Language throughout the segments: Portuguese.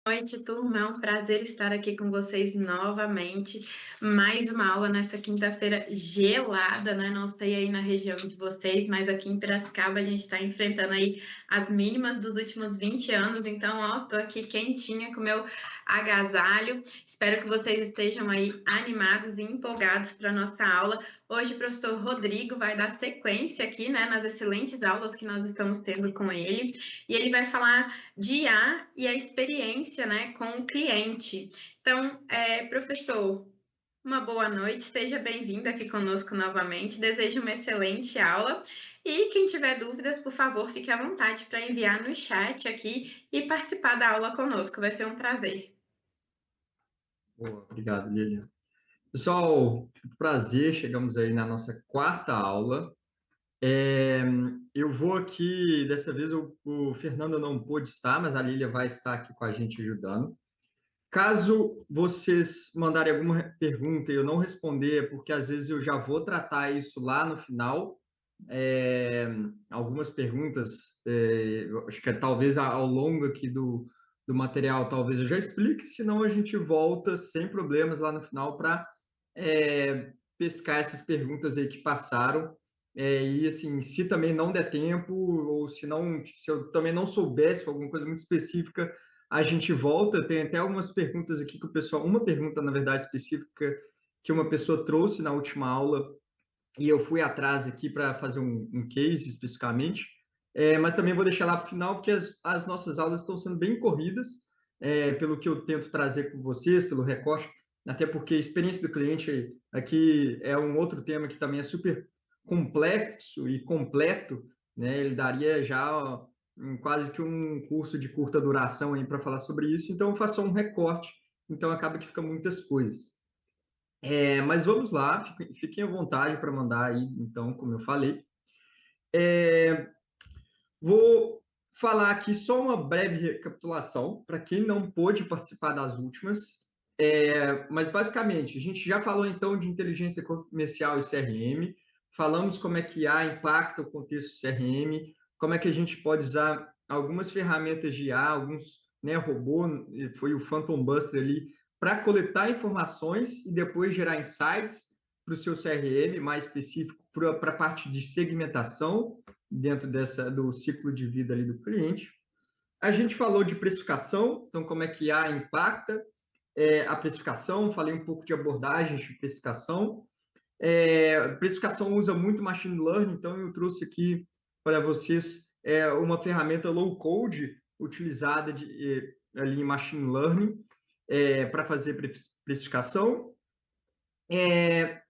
Noite, turma. É um prazer estar aqui com vocês novamente. Mais uma aula nessa quinta-feira gelada, né? Não sei aí na região de vocês, mas aqui em Piracicaba a gente está enfrentando aí as mínimas dos últimos 20 anos. Então, ó, tô aqui quentinha com meu agasalho. Espero que vocês estejam aí animados e empolgados para nossa aula. Hoje o professor Rodrigo vai dar sequência aqui, né, nas excelentes aulas que nós estamos tendo com ele. E ele vai falar de IA e a experiência, né, com o cliente. Então, professor, uma boa noite, seja bem-vindo aqui conosco novamente. Desejo uma excelente aula. E quem tiver dúvidas, por favor, fique à vontade para enviar no chat aqui e participar da aula conosco. Vai ser um prazer. Boa, obrigado, Lilian. Pessoal, prazer, chegamos aí na nossa quarta aula. É, eu vou aqui, dessa vez o Fernando não pôde estar, mas a Lilian vai estar aqui com a gente ajudando. Caso vocês mandarem alguma pergunta e eu não responder, é porque às vezes eu já vou tratar isso lá no final. É, algumas perguntas, eu acho que é, talvez ao longo aqui do material, talvez eu já explique, senão a gente volta sem problemas lá no final para pescar essas perguntas aí que passaram. E assim, se também não der tempo, ou se não, se eu também não soubesse alguma coisa muito específica, a gente volta. Tem até algumas perguntas aqui que o pessoal, uma pergunta, na verdade, específica que uma pessoa trouxe na última aula, e eu fui atrás aqui para fazer um case especificamente, mas também vou deixar lá para o final, porque as nossas aulas estão sendo bem corridas, pelo que eu tento trazer com vocês, pelo recorte, até porque a experiência do cliente aqui é um outro tema que também é super complexo e completo, né? Ele daria já quase que um curso de curta duração aí para falar sobre isso, então eu faço só um recorte, então acaba que fica muitas coisas. Mas vamos lá, fiquem à vontade para mandar aí, então, como eu falei. Vou falar aqui só uma breve recapitulação para quem não pôde participar das últimas. Mas, basicamente, a gente já falou, então, de inteligência comercial e CRM, falamos como é que IA impacta o contexto CRM, como é que a gente pode usar algumas ferramentas de IA, alguns, né, robô, foi o Phantom Buster ali, para coletar informações e depois gerar insights para o seu CRM, mais específico para a parte de segmentação dentro do ciclo de vida ali do cliente. A gente falou de precificação, então como é que a impacta a precificação, falei um pouco de abordagens de precificação. Precificação usa muito machine learning, então eu trouxe aqui para vocês uma ferramenta low code utilizada ali em machine learning para fazer precificação.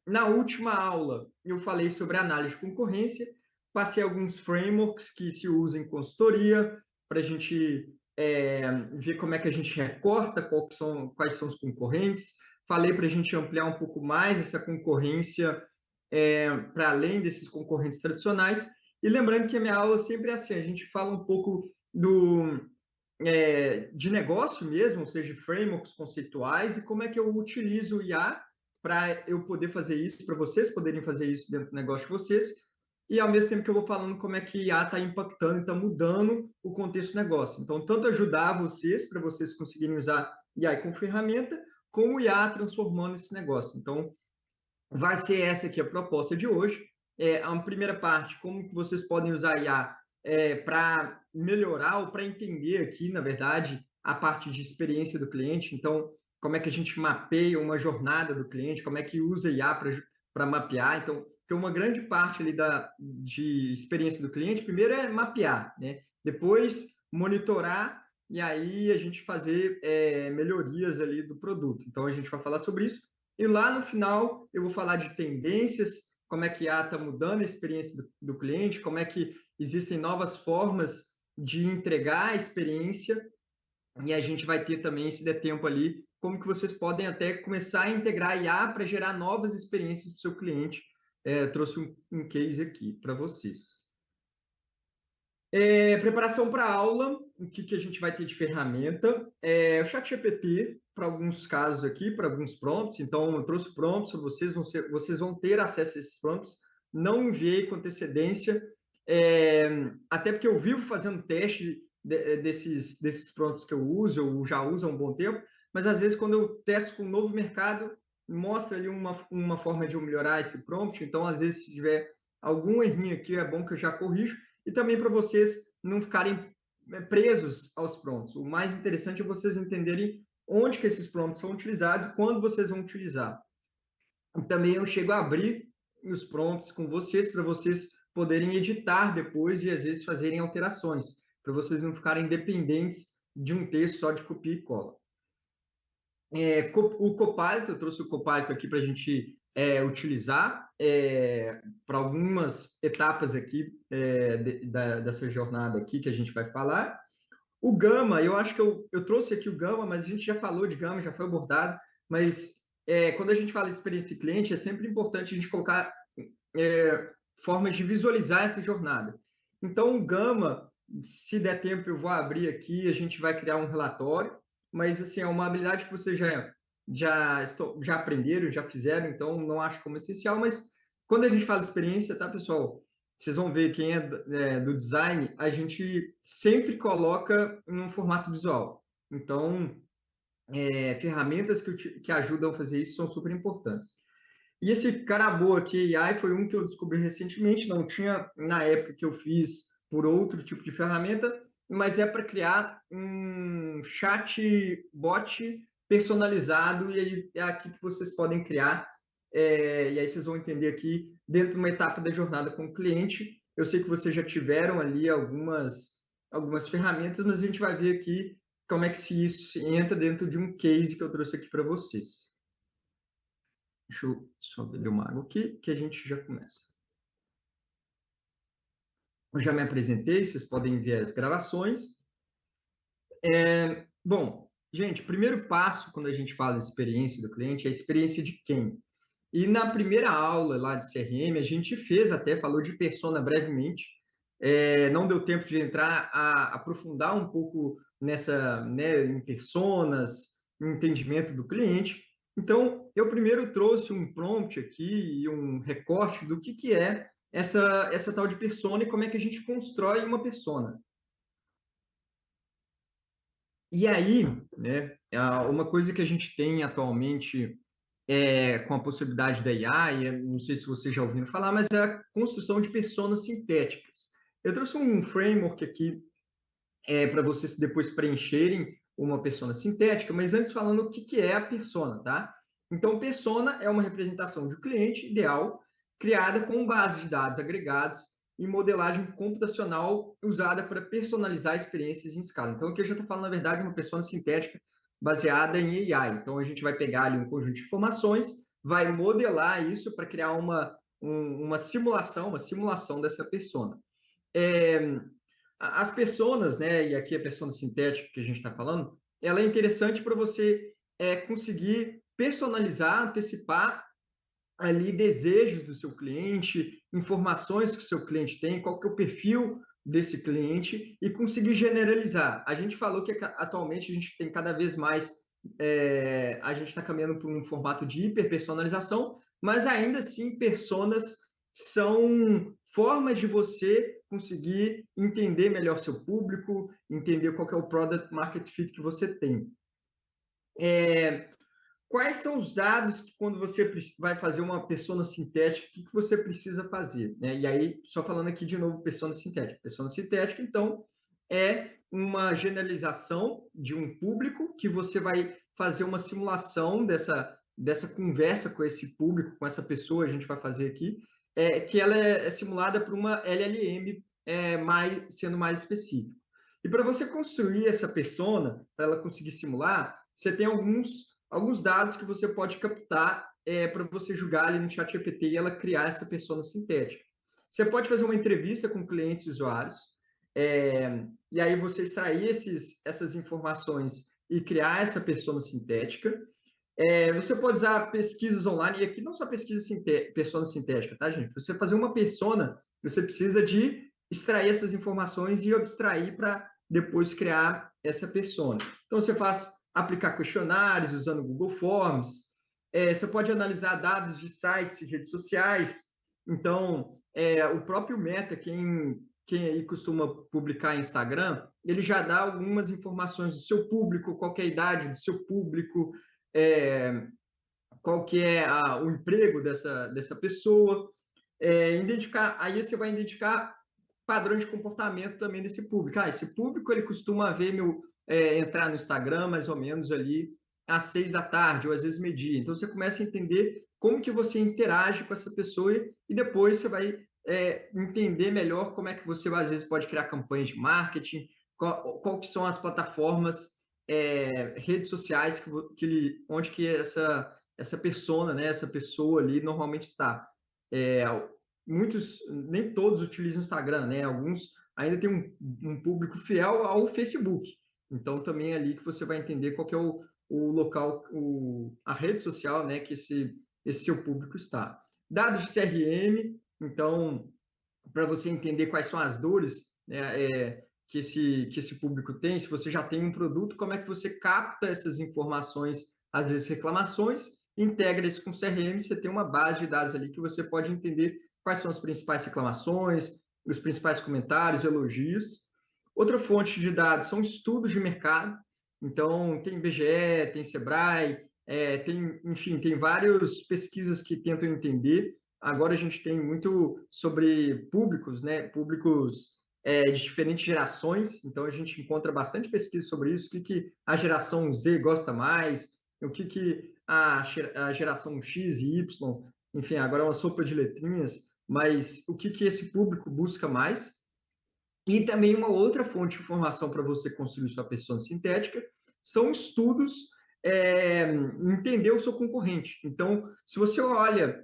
Na última aula, eu falei sobre análise de concorrência, passei alguns frameworks que se usam em consultoria, para a gente ver como é que a gente recorta quais são os concorrentes. Falei para a gente ampliar um pouco mais essa concorrência para além desses concorrentes tradicionais. E lembrando que a minha aula sempre é assim, a gente fala um pouco de negócio mesmo, ou seja, frameworks conceituais, e como é que eu utilizo o IA para eu poder fazer isso, para vocês poderem fazer isso dentro do negócio de vocês, e ao mesmo tempo que eu vou falando como é que IA está impactando e está mudando o contexto do negócio. Então, tanto ajudar vocês, para vocês conseguirem usar IA como ferramenta, como o IA transformando esse negócio. Então, vai ser essa aqui a proposta de hoje. A primeira parte, como que vocês podem usar IA para melhorar ou para entender aqui, na verdade, a parte de experiência do cliente. Então, como é que a gente mapeia uma jornada do cliente, como é que usa IA para mapear. Então, porque uma grande parte ali de experiência do cliente, primeiro é mapear, né? Depois monitorar e aí a gente fazer melhorias ali do produto. Então, a gente vai falar sobre isso. E lá no final eu vou falar de tendências, como é que a está mudando a experiência do cliente, como é que existem novas formas de entregar a experiência, e a gente vai ter também, se der tempo ali, como que vocês podem até começar a integrar a IA para gerar novas experiências para o seu cliente. Trouxe um case aqui para vocês. Preparação para a aula, o que a gente vai ter de ferramenta? O ChatGPT, para alguns casos aqui, para alguns prompts. Então, eu trouxe prompts para vocês, vocês vão ter acesso a esses prompts. Não enviei com antecedência, até porque eu vivo fazendo teste desses prompts que eu uso, eu já uso há um bom tempo, mas às vezes quando eu testo com um novo mercado, mostra ali uma forma de eu melhorar esse prompt, então às vezes se tiver algum errinho aqui, é bom que eu já corrijo, e também para vocês não ficarem presos aos prompts. O mais interessante é vocês entenderem onde que esses prompts são utilizados e quando vocês vão utilizar. E também eu chego a abrir os prompts com vocês para vocês poderem editar depois e às vezes fazerem alterações, para vocês não ficarem dependentes de um texto só de copia e cola. O Copilot, eu trouxe o Copilot aqui para a gente utilizar para algumas etapas aqui dessa jornada aqui que a gente vai falar. O Gama, eu acho que eu trouxe aqui o Gama, mas a gente já falou de Gama, já foi abordado, mas quando a gente fala de experiência cliente, é sempre importante a gente colocar formas de visualizar essa jornada. Então, o Gama, se der tempo, eu vou abrir aqui, a gente vai criar um relatório, mas assim, é uma habilidade que vocês já aprenderam, já fizeram, então não acho como essencial, mas quando a gente fala de experiência, tá, pessoal? Vocês vão ver quem é do design, a gente sempre coloca em um formato visual. Então, ferramentas que ajudam a fazer isso são super importantes. E esse Carabô aqui, AI, foi um que eu descobri recentemente, não tinha na época que eu fiz por outro tipo de ferramenta, mas é para criar um chatbot personalizado, e aí é aqui que vocês podem criar, e aí vocês vão entender aqui, dentro de uma etapa da jornada com o cliente. Eu sei que vocês já tiveram ali algumas ferramentas, mas a gente vai ver aqui como é que isso entra dentro de um case que eu trouxe aqui para vocês. Deixa eu só beber uma água aqui, que a gente já começa. Eu já me apresentei, vocês podem ver as gravações. Bom, gente, o primeiro passo quando a gente fala de experiência do cliente é a experiência de quem? E na primeira aula lá de CRM, a gente falou de persona brevemente, não deu tempo de entrar a aprofundar um pouco nessa, né, em personas, em entendimento do cliente. Então, eu primeiro trouxe um prompt aqui e um recorte do que é essa tal de persona e como é que a gente constrói uma persona. E aí, né, uma coisa que a gente tem atualmente com a possibilidade da IA, e não sei se vocês já ouviram falar, mas é a construção de personas sintéticas. Eu trouxe um framework aqui para vocês depois preencherem uma persona sintética, mas antes falando o que é a persona, tá? Então, persona é uma representação de um cliente ideal criada com base de dados agregados e modelagem computacional usada para personalizar experiências em escala. Então, aqui eu já estou falando, na verdade, uma persona sintética baseada em AI. Então, a gente vai pegar ali um conjunto de informações, vai modelar isso para criar uma simulação dessa persona. As personas, né, e aqui a persona sintética que a gente está falando, ela é interessante para você conseguir personalizar, antecipar ali desejos do seu cliente, informações que o seu cliente tem, qual que é o perfil desse cliente e conseguir generalizar. A gente falou que atualmente a gente tem cada vez mais, a gente está caminhando para um formato de hiperpersonalização, mas ainda assim personas são formas de você conseguir entender melhor seu público, entender qual que é o product market fit que você tem. Quais são os dados que, quando você vai fazer uma persona sintética, o que você precisa fazer? Né? E aí, só falando aqui de novo, persona sintética. Persona sintética, então, é uma generalização de um público que você vai fazer uma simulação dessa conversa com esse público, com essa pessoa, a gente vai fazer aqui, que ela é simulada por uma LLM, sendo mais específico. E para você construir essa persona, para ela conseguir simular, você tem alguns dados que você pode captar para você jogar ali no ChatGPT e ela criar essa persona sintética. Você pode fazer uma entrevista com clientes e usuários, e aí você extrair essas informações e criar essa persona sintética. Você pode usar pesquisas online, e aqui não só persona sintética, tá, gente? Você fazer uma persona, você precisa de extrair essas informações e abstrair para depois criar essa persona. Então, você faz aplicar questionários usando Google Forms, você pode analisar dados de sites e redes sociais. Então, o próprio Meta, quem aí costuma publicar em Instagram, ele já dá algumas informações do seu público, qual que é a idade do seu público, é, qual que é o emprego dessa pessoa, identificar, aí você vai identificar padrões de comportamento também desse público. Esse público ele costuma ver entrar no Instagram mais ou menos ali às 6 da tarde, ou às vezes meio-dia. Então você começa a entender como que você interage com essa pessoa e depois você vai entender melhor como é que você às vezes pode criar campanhas de marketing, qual que são as plataformas, redes sociais onde que essa persona, né, essa pessoa ali normalmente está. Muitos, nem todos utilizam o Instagram, né? Alguns ainda tem um público fiel ao Facebook. Então, também é ali que você vai entender qual que é o local, a rede social, né, que esse seu público está. Dados de CRM, então, para você entender quais são as dores, né, que esse público tem, se você já tem um produto, como é que você capta essas informações, às vezes reclamações, integra isso com o CRM, você tem uma base de dados ali que você pode entender quais são as principais reclamações, os principais comentários, elogios. Outra fonte de dados são estudos de mercado, então tem IBGE, tem Sebrae, enfim, tem várias pesquisas que tentam entender. Agora a gente tem muito sobre públicos, né? Públicos de diferentes gerações, então a gente encontra bastante pesquisa sobre isso, o que a geração Z gosta mais, o que a geração X e Y, enfim, agora é uma sopa de letrinhas, mas o que esse público busca mais. E também uma outra fonte de informação para você construir sua persona sintética são estudos, entender o seu concorrente. Então, se você olha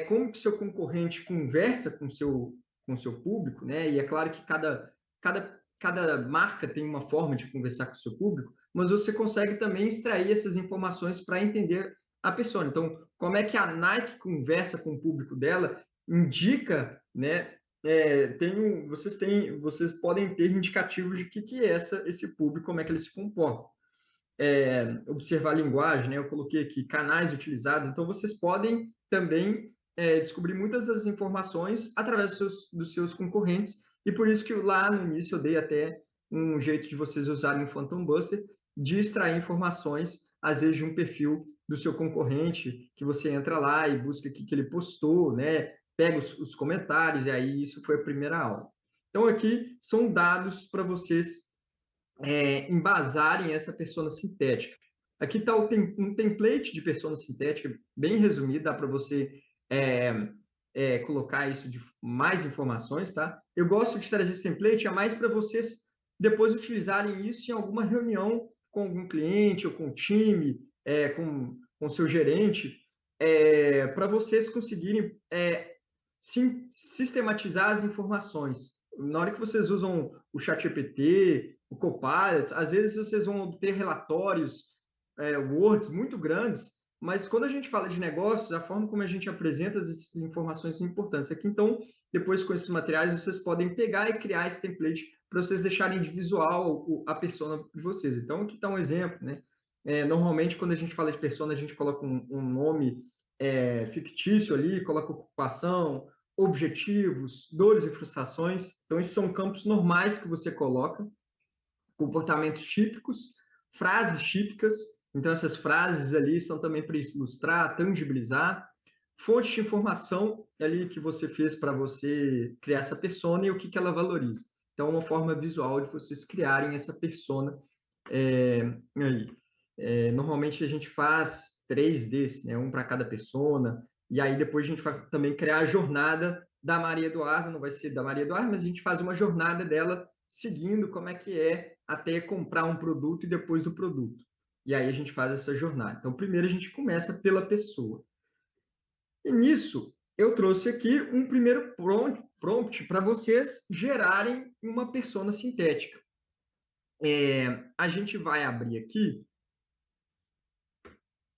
como que seu concorrente conversa com seu público, né? E é claro que cada marca tem uma forma de conversar com o seu público, mas você consegue também extrair essas informações para entender a persona. Então, como é que a Nike conversa com o público dela, indica, né? Vocês podem ter indicativos de que é esse público, como é que ele se comporta. Observar a linguagem, né? Eu coloquei aqui canais utilizados, então vocês podem também descobrir muitas das informações através dos seus concorrentes, e por isso que lá no início eu dei até um jeito de vocês usarem o Phantom Buster, de extrair informações, às vezes de um perfil do seu concorrente, que você entra lá e busca o que ele postou, né? Pega os comentários, e aí isso foi a primeira aula. Então aqui são dados para vocês embasarem essa persona sintética. Aqui está um template de persona sintética bem resumido, dá para você colocar isso de mais informações, tá? Eu gosto de trazer esse template, é mais para vocês depois utilizarem isso em alguma reunião com algum cliente ou com o time, com o seu gerente, para vocês conseguirem sistematizar as informações. Na hora que vocês usam o ChatGPT, o Copilot, às vezes vocês vão obter relatórios, Words muito grandes, mas quando a gente fala de negócios, a forma como a gente apresenta essas informações são importantes. Aqui, então, depois com esses materiais, vocês podem pegar e criar esse template para vocês deixarem de visual a persona de vocês. Então, aqui está um exemplo, né? Normalmente, quando a gente fala de persona, a gente coloca um nome fictício ali, coloca ocupação, objetivos, dores e frustrações. Então, esses são campos normais que você coloca, comportamentos típicos, frases típicas. Então, essas frases ali são também para ilustrar, tangibilizar. Fonte de informação ali que você fez para você criar essa persona e o que ela valoriza. Então, uma forma visual de vocês criarem essa persona aí. Normalmente a gente faz 3 desses, né? Um para cada persona, e aí depois a gente vai também criar a jornada da Maria Eduarda, não vai ser da Maria Eduarda, mas a gente faz uma jornada dela seguindo como é que é até comprar um produto e depois do produto. E aí a gente faz essa jornada. Então, primeiro a gente começa pela pessoa. E nisso, eu trouxe aqui um primeiro prompt para vocês gerarem uma persona sintética. A gente vai abrir aqui.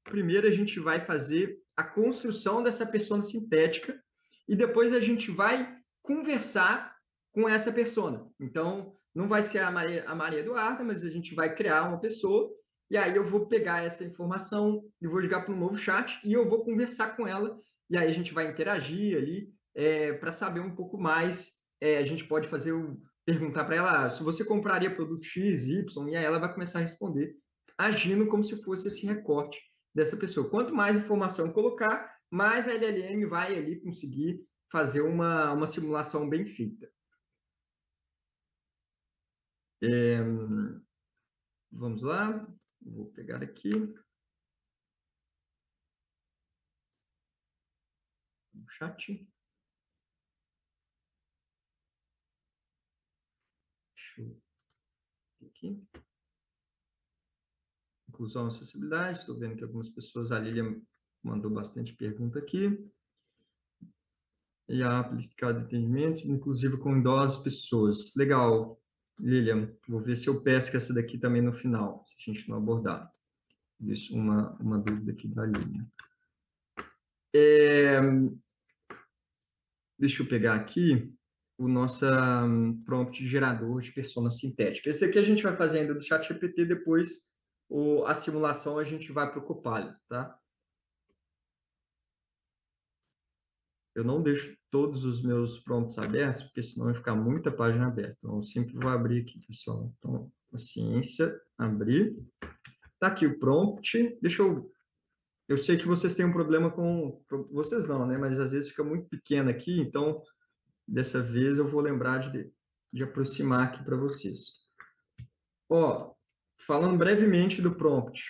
Primeiro a gente vai fazer a construção dessa persona sintética e depois a gente vai conversar com essa persona. Então, não vai ser a Maria Eduarda, mas a gente vai criar uma pessoa e aí eu vou pegar essa informação e vou jogar para um novo chat e eu vou conversar com ela e aí a gente vai interagir ali para saber um pouco mais. A gente pode fazer perguntar para ela, se você compraria produto X, Y, e aí ela vai começar a responder, agindo como se fosse esse recorte dessa pessoa. Quanto mais informação colocar, mais a LLM vai ali conseguir fazer uma simulação bem feita. Vamos lá, vou pegar aqui. O chat. Deixa eu ver aqui. Inclusão e acessibilidade. Estou vendo que algumas pessoas, a Lilian mandou bastante pergunta aqui. E a aplicado atendimentos, inclusive com idosas pessoas. Legal, Lilian. Vou ver se eu pesco essa daqui também no final, se a gente não abordar. Isso, uma dúvida aqui da Lilian. Deixa eu pegar aqui o nosso prompt gerador de persona sintética. Esse aqui a gente vai fazer ainda do ChatGPT, depois a simulação a gente vai para o Copilot, tá? Eu não deixo todos os meus prompts abertos, porque senão vai ficar muita página aberta. Então, eu sempre vou abrir aqui, pessoal. Então, paciência, abrir. Tá aqui o prompt. Deixa eu... Eu sei que vocês têm um problema com... Vocês não, né? Mas às vezes fica muito pequeno aqui, então, dessa vez eu vou lembrar de aproximar aqui para vocês. Ó, falando brevemente do prompt.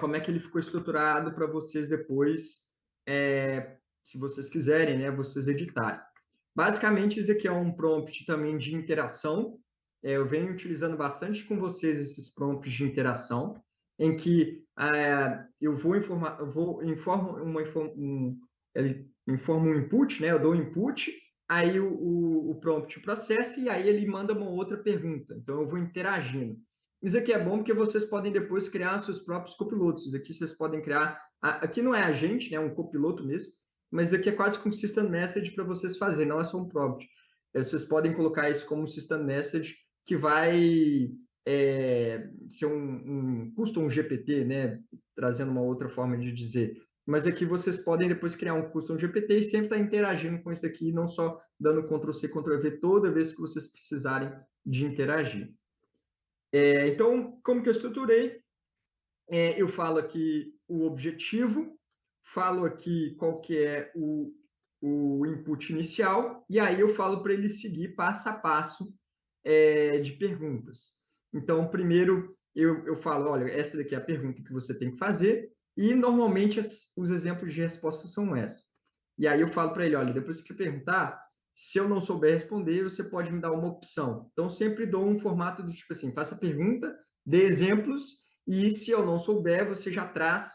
Como é que ele ficou estruturado para vocês depois, se vocês quiserem, né, vocês editarem. Basicamente, isso aqui é um prompt também de interação. Eu venho utilizando bastante com vocês esses prompts de interação, em que eu vou informar, ele informa um input, né? Eu dou um input, aí o prompt processa e aí ele manda uma outra pergunta. Então, eu vou interagindo. Isso aqui é bom porque vocês podem depois criar seus próprios copilotos. Aqui vocês podem criar... Aqui não é agente, né? É um copiloto mesmo, mas aqui é quase que um system message para vocês fazerem, não é só um prompt. Vocês podem colocar isso como um system message que vai ser um custom GPT, né? Trazendo uma outra forma de dizer. Mas aqui vocês podem depois criar um custom GPT e sempre estar interagindo com isso aqui, não só dando Ctrl+C, Ctrl+V toda vez que vocês precisarem de interagir. Então, como que eu estruturei? Eu falo aqui o objetivo, falo aqui qual que é o input inicial, e aí eu falo para ele seguir passo a passo de perguntas. Então, primeiro eu falo, olha, essa daqui é a pergunta que você tem que fazer, e normalmente os exemplos de resposta são essas. E aí eu falo para ele, olha, depois que você perguntar, se eu não souber responder, você pode me dar uma opção. Então, sempre dou um formato do tipo assim, faça a pergunta, dê exemplos, e se eu não souber, você já traz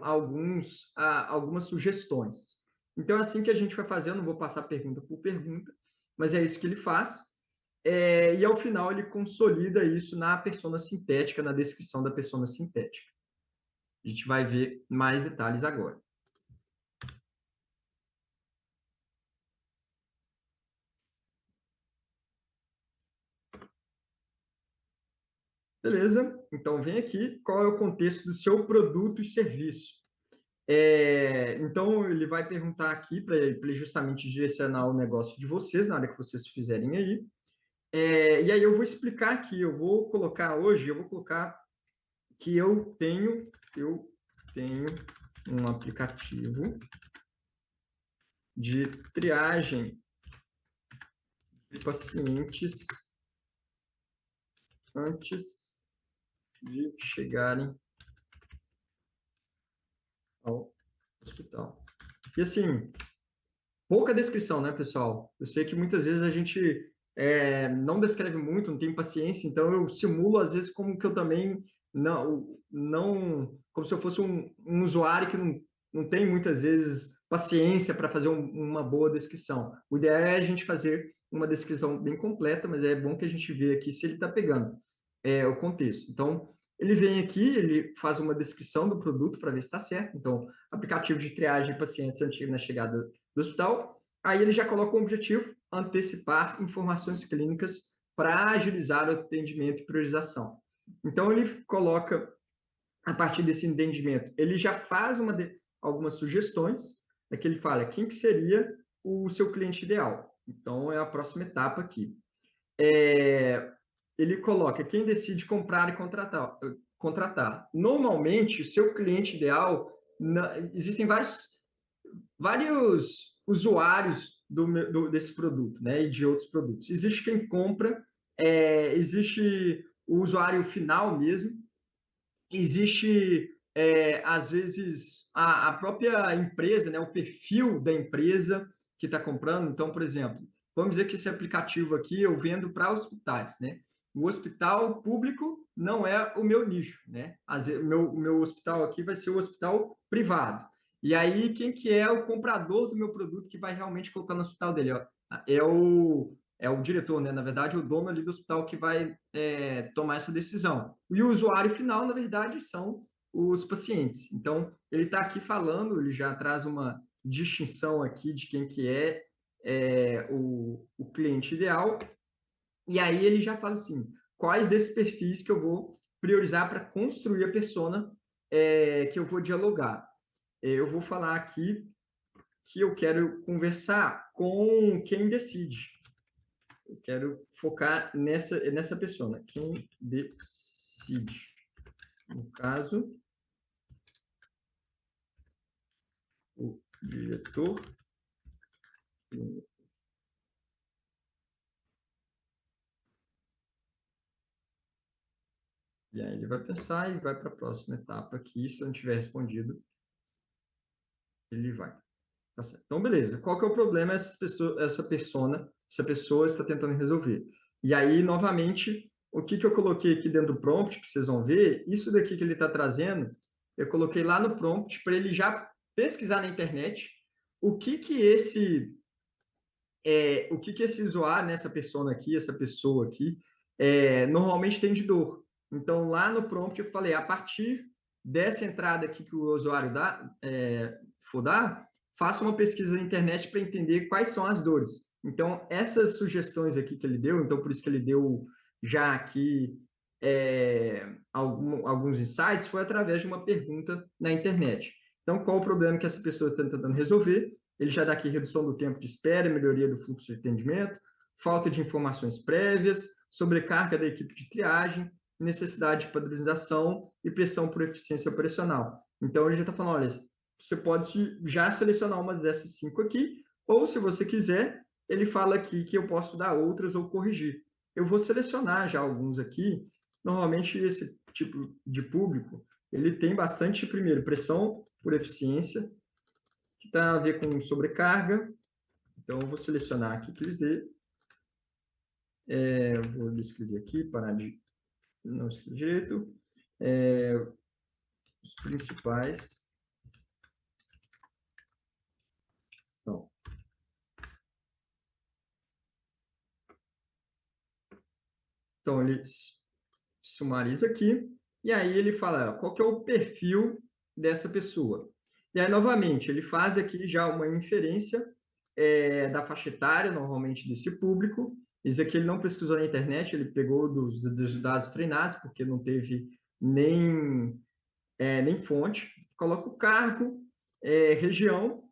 algumas sugestões. Então, é assim que a gente vai fazer, eu não vou passar pergunta por pergunta, mas é isso que ele faz. E ao final ele consolida isso na persona sintética, na descrição da persona sintética. A gente vai ver mais detalhes agora. Beleza? Então, vem aqui, qual é o contexto do seu produto e serviço? Então, ele vai perguntar aqui para ele justamente direcionar o negócio de vocês, na hora que vocês fizerem aí. E aí eu vou explicar aqui, eu vou colocar que eu tenho um aplicativo de triagem de pacientes antes de chegarem ao hospital. E assim, pouca descrição, né, pessoal? Eu sei que muitas vezes a gente não descreve muito, não tem paciência, então eu simulo às vezes como que eu também não como se eu fosse um usuário que não tem muitas vezes paciência para fazer uma boa descrição. O ideal é a gente fazer uma descrição bem completa, mas é bom que a gente vê aqui se ele está pegando o contexto. Então, ele vem aqui, ele faz uma descrição do produto para ver se está certo. Então, aplicativo de triagem de pacientes antes na chegada do hospital. Aí ele já coloca o objetivo, antecipar informações clínicas para agilizar o atendimento e priorização. Então, ele coloca, a partir desse entendimento, ele já faz algumas sugestões, que ele fala quem que seria o seu cliente ideal. Então, é a próxima etapa aqui. Ele coloca quem decide comprar e contratar. Normalmente, o seu cliente ideal, existem vários usuários desse produto, né, e de outros produtos. Existe quem compra, existe o usuário final mesmo, existe, às vezes, a própria empresa, né, o perfil da empresa que está comprando. Então, por exemplo, vamos dizer que esse aplicativo aqui eu vendo para hospitais, né? O hospital público não é o meu nicho, né? O meu hospital aqui vai ser o hospital privado. E aí, quem que é o comprador do meu produto que vai realmente colocar no hospital dele? Ó? É o diretor, né? Na verdade, o dono ali do hospital que vai tomar essa decisão. E o usuário final, na verdade, são os pacientes. Então, ele está aqui falando, ele já traz uma distinção aqui de quem que é o cliente ideal. E aí ele já fala assim, quais desses perfis que eu vou priorizar para construir a persona que eu vou dialogar. Eu vou falar aqui que eu quero conversar com quem decide. Eu quero focar nessa pessoa, quem decide. No caso, o diretor. E aí ele vai pensar e vai para a próxima etapa aqui. Se eu não tiver respondido, ele vai. Tá certo. Então, beleza. Qual que é o problema essa pessoa está tentando resolver? E aí, novamente, o que eu coloquei aqui dentro do prompt, que vocês vão ver, isso daqui que ele está trazendo, eu coloquei lá no prompt para ele já pesquisar na internet o que esse usuário, né, essa persona aqui, essa pessoa aqui, normalmente tem de dor. Então, lá no prompt eu falei, a partir dessa entrada aqui que o usuário for dar, faça uma pesquisa na internet para entender quais são as dores. Então, essas sugestões aqui que ele deu, então por isso que ele deu já aqui alguns insights, foi através de uma pergunta na internet. Então, qual o problema que essa pessoa está tentando resolver? Ele já dá aqui redução do tempo de espera, melhoria do fluxo de atendimento, falta de informações prévias, sobrecarga da equipe de triagem, necessidade de padronização e pressão por eficiência operacional. Então, ele já está falando, olha, você pode já selecionar uma dessas 5 aqui, ou se você quiser, ele fala aqui que eu posso dar outras ou corrigir. Eu vou selecionar já alguns aqui. Normalmente, esse tipo de público, ele tem bastante, primeiro, pressão por eficiência, que está a ver com sobrecarga. Então, eu vou selecionar aqui que eles dê. Vou escrever aqui, parar de não escrever jeito. Os principais são. Então, ele sumariza aqui, e aí ele fala qual que é o perfil dessa pessoa. E aí, novamente, ele faz aqui já uma inferência da faixa etária, normalmente, desse público. Isso aqui ele não pesquisou na internet, ele pegou dos dados treinados, porque não teve nem fonte. Coloca o cargo, região,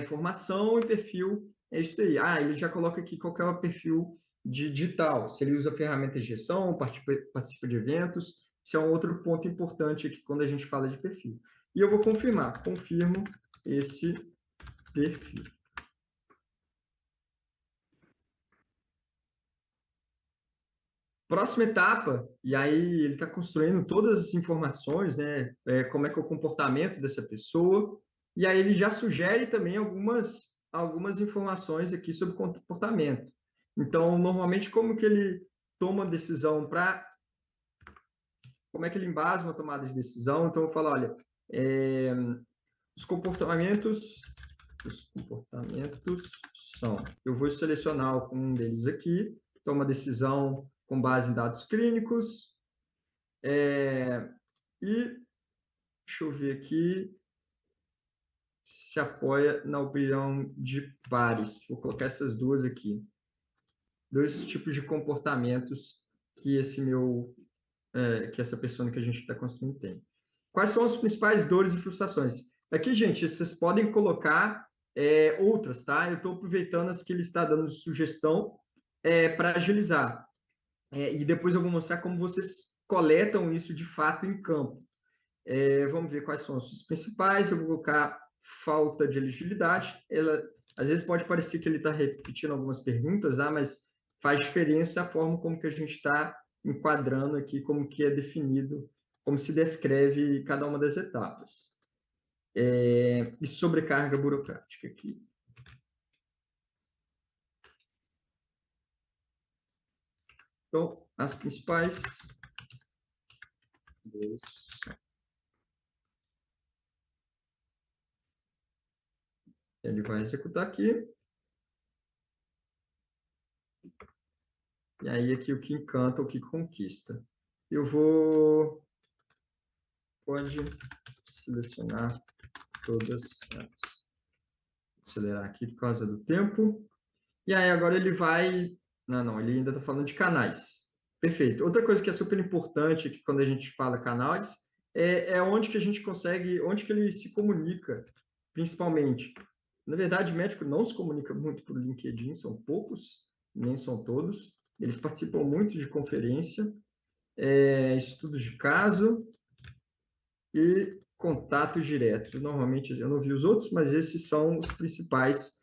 formação e perfil. É isso aí. Ele já coloca aqui qual que é o perfil digital. Se ele usa ferramenta de gestão, participa de eventos. Isso é um outro ponto importante aqui quando a gente fala de perfil. E eu vou confirmar. Confirmo esse perfil. Próxima etapa, e aí ele está construindo todas as informações, né? Como é que é o comportamento dessa pessoa, e aí ele já sugere também algumas informações aqui sobre comportamento. Então, normalmente, como que ele toma decisão como é que ele embasa uma tomada de decisão? Então, eu falo, olha, os comportamentos são, eu vou selecionar um deles aqui, toma decisão com base em dados clínicos, e deixa eu ver aqui, se apoia na opinião de pares. Vou colocar essas duas aqui. 2 tipos de comportamentos que que essa pessoa que a gente está construindo tem. Quais são as principais dores e frustrações? Aqui, gente, vocês podem colocar outras, tá? Eu estou aproveitando as que ele está dando de sugestão para agilizar. E depois eu vou mostrar como vocês coletam isso de fato em campo. Vamos ver quais são os principais. Eu vou colocar falta de elegibilidade. Ela, às vezes pode parecer que ele está repetindo algumas perguntas, tá? Mas faz diferença a forma como que a gente está enquadrando aqui, como que é definido, como se descreve cada uma das etapas. E sobrecarga burocrática aqui. Então, as principais. Ele vai executar aqui. E aí, aqui, o que encanta, o que conquista. Eu vou... Pode selecionar todas antes. Acelerar aqui por causa do tempo. E aí, agora ele vai... Não, ele ainda está falando de canais. Perfeito. Outra coisa que é super importante aqui, quando a gente fala canais, onde que a gente consegue, onde que ele se comunica, principalmente. Na verdade, médico não se comunica muito por LinkedIn, são poucos, nem são todos. Eles participam muito de conferência, estudos de caso e contatos diretos. Normalmente, eu não vi os outros, mas esses são os principais,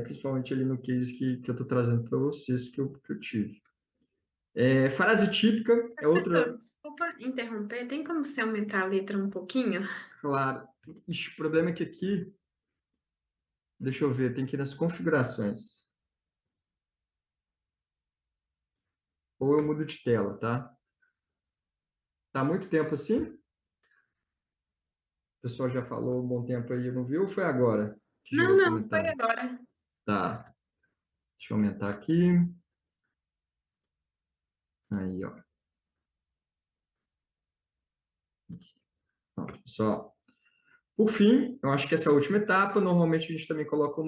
principalmente ali no case que eu estou trazendo para vocês, que eu tive. Frase típica é outra... Professor, desculpa interromper, tem como você aumentar a letra um pouquinho? Claro. Ixi, o problema é que aqui... Deixa eu ver, tem que ir nas configurações. Ou eu mudo de tela, tá? Tá muito tempo assim? O pessoal já falou um bom tempo aí, não viu? Ou foi agora que gerou o Não, foi comentário? agora. Tá. Deixa eu aumentar aqui. Aí, ó. Pronto, pessoal. Por fim, eu acho que essa é a última etapa. Normalmente a gente também coloca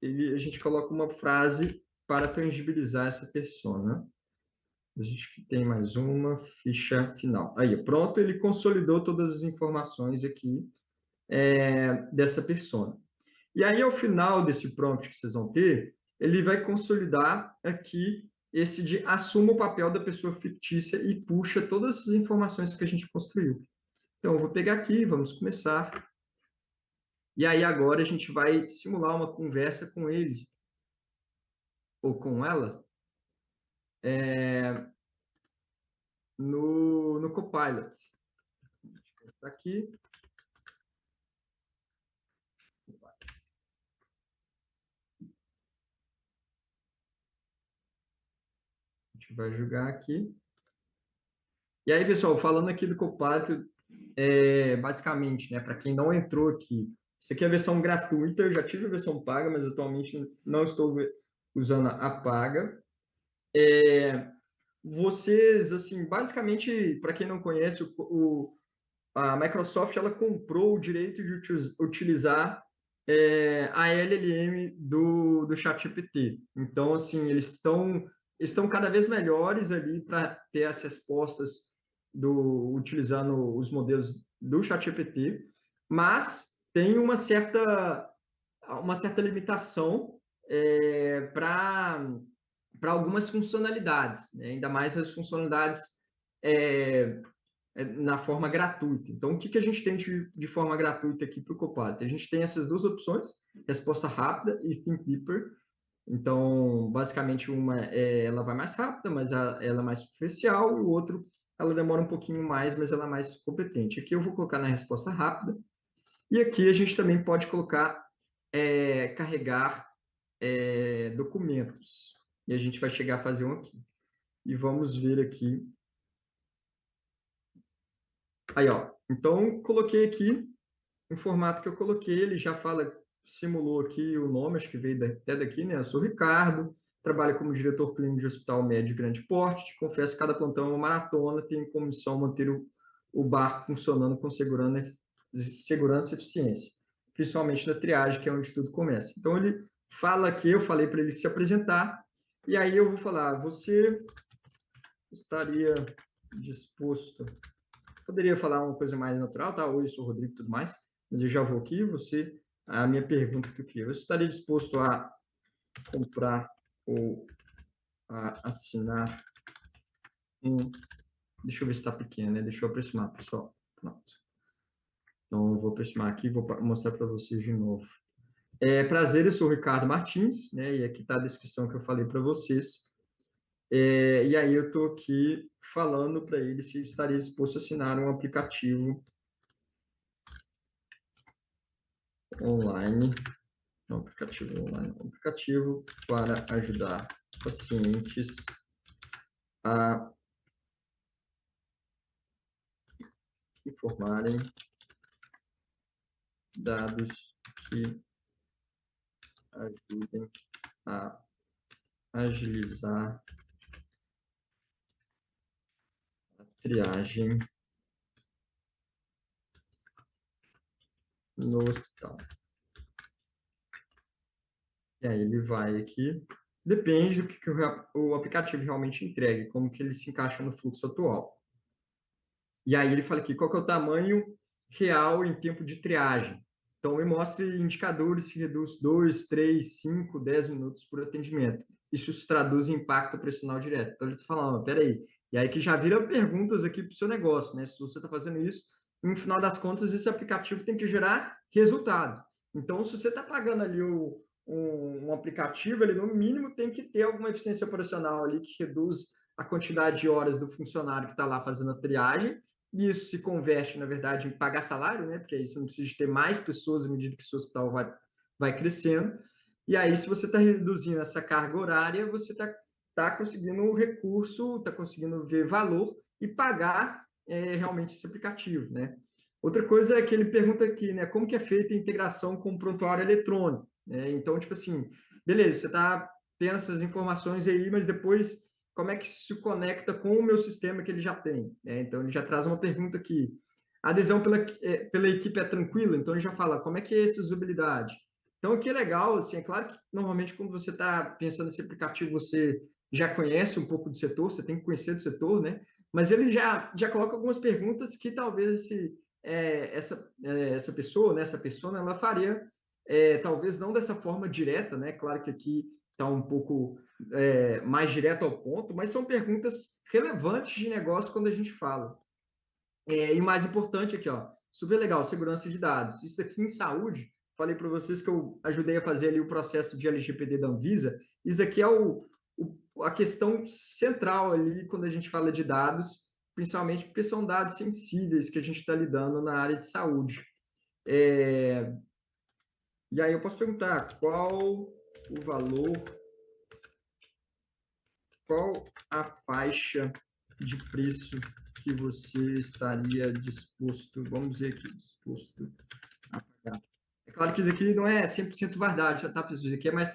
a gente coloca uma frase para tangibilizar essa persona. A gente tem mais uma ficha final. Aí, pronto, ele consolidou todas as informações aqui dessa persona. E aí, ao final desse prompt que vocês vão ter, ele vai consolidar aqui esse de assuma o papel da pessoa fictícia e puxa todas as informações que a gente construiu. Então, eu vou pegar aqui, vamos começar. E aí, agora, a gente vai simular uma conversa com eles, ou com ela, no Copilot. Aqui. A gente vai jogar aqui. E aí, pessoal, falando aqui do Copilot, basicamente, né, para quem não entrou aqui, isso aqui é a versão gratuita, eu já tive a versão paga, mas atualmente não estou usando a paga. Vocês, assim, basicamente, para quem não conhece, a Microsoft ela comprou o direito de utilizar a LLM do ChatGPT. Então, assim, eles estão cada vez melhores ali para ter as respostas utilizando os modelos do ChatGPT, mas tem uma certa limitação para algumas funcionalidades, né? Ainda mais as funcionalidades na forma gratuita. Então, o que a gente tem de forma gratuita aqui para o Copilot? A gente tem essas duas opções, resposta rápida e Think Deeper. Então, basicamente, uma ela vai mais rápida, mas ela é mais superficial, e o outro ela demora um pouquinho mais, mas ela é mais competente. Aqui eu vou colocar na resposta rápida, e aqui a gente também pode colocar, carregar documentos. E a gente vai chegar a fazer um aqui. E vamos ver aqui. Aí, ó. Então, coloquei aqui o formato que eu coloquei, ele já simulou aqui o nome, acho que veio até daqui, né? Eu sou Ricardo, trabalho como diretor clínico de hospital médio de grande porte, te confesso que cada plantão é uma maratona, tenho como missão manter o barco funcionando com segurança e eficiência, principalmente na triagem, que é onde tudo começa. Então, ele fala aqui, eu falei para ele se apresentar, e aí eu vou falar, você estaria disposto... Poderia falar uma coisa mais natural, tá? Oi, eu sou o Rodrigo e tudo mais, mas eu já vou aqui, você a minha pergunta que eu queria. Você estaria disposto a comprar ou a assinar um... Deixa eu ver se está pequeno, né? Deixa eu aproximar, pessoal. Pronto. Então, eu vou aproximar aqui e vou mostrar para vocês de novo. Prazer, eu sou o Ricardo Martins, né? E aqui está a descrição que eu falei para vocês. E aí eu estou aqui falando para ele se estaria disposto a assinar um aplicativo online, um aplicativo para ajudar pacientes a informarem dados que ajudem a agilizar a triagem no hospital. E aí ele vai aqui, depende do que o aplicativo realmente entregue, como que ele se encaixa no fluxo atual. E aí ele fala aqui, qual que é o tamanho real em tempo de triagem. Então, me mostre indicadores que reduz 2, 3, 5, 10 minutos por atendimento. Isso se traduz em impacto operacional direto. Então, ele está falando, peraí. E aí que já vira perguntas aqui para o seu negócio, né? Se você está fazendo isso, no final das contas, esse aplicativo tem que gerar resultado. Então, se você está pagando ali um aplicativo, ele no mínimo tem que ter alguma eficiência operacional ali que reduz a quantidade de horas do funcionário que está lá fazendo a triagem, e isso se converte, na verdade, em pagar salário, né? Porque aí você não precisa ter mais pessoas à medida que o seu hospital vai crescendo. E aí, se você está reduzindo essa carga horária, você está conseguindo recurso, está conseguindo ver valor e pagar realmente esse aplicativo, né? Outra coisa é que ele pergunta aqui, né? Como que é feita a integração com o prontuário eletrônico? Então, tipo assim, beleza, você está tendo essas informações aí, mas depois como é que se conecta com o meu sistema que ele já tem? Então, ele já traz uma pergunta aqui. A adesão pela equipe é tranquila? Então, ele já fala, como é que é essa usabilidade? Então, o que é legal, assim, é claro que, normalmente, quando você está pensando nesse aplicativo, você já conhece um pouco do setor, você tem que conhecer do setor, né? Mas ele já coloca algumas perguntas que talvez essa pessoa, né, essa persona, ela faria, talvez não dessa forma direta, né? Claro que aqui está um pouco mais direto ao ponto, mas são perguntas relevantes de negócio quando a gente fala. E o mais importante aqui, ó, super legal, segurança de dados. Isso aqui em saúde, falei para vocês que eu ajudei a fazer ali o processo de LGPD da Anvisa. Isso aqui é a questão central ali quando a gente fala de dados, principalmente porque são dados sensíveis que a gente está lidando na área de saúde. E aí eu posso perguntar qual a faixa de preço que você estaria disposto, vamos dizer aqui, disposto a pagar? É claro que isso aqui não é 100% verdade, tá, pessoal? Isso aqui é mais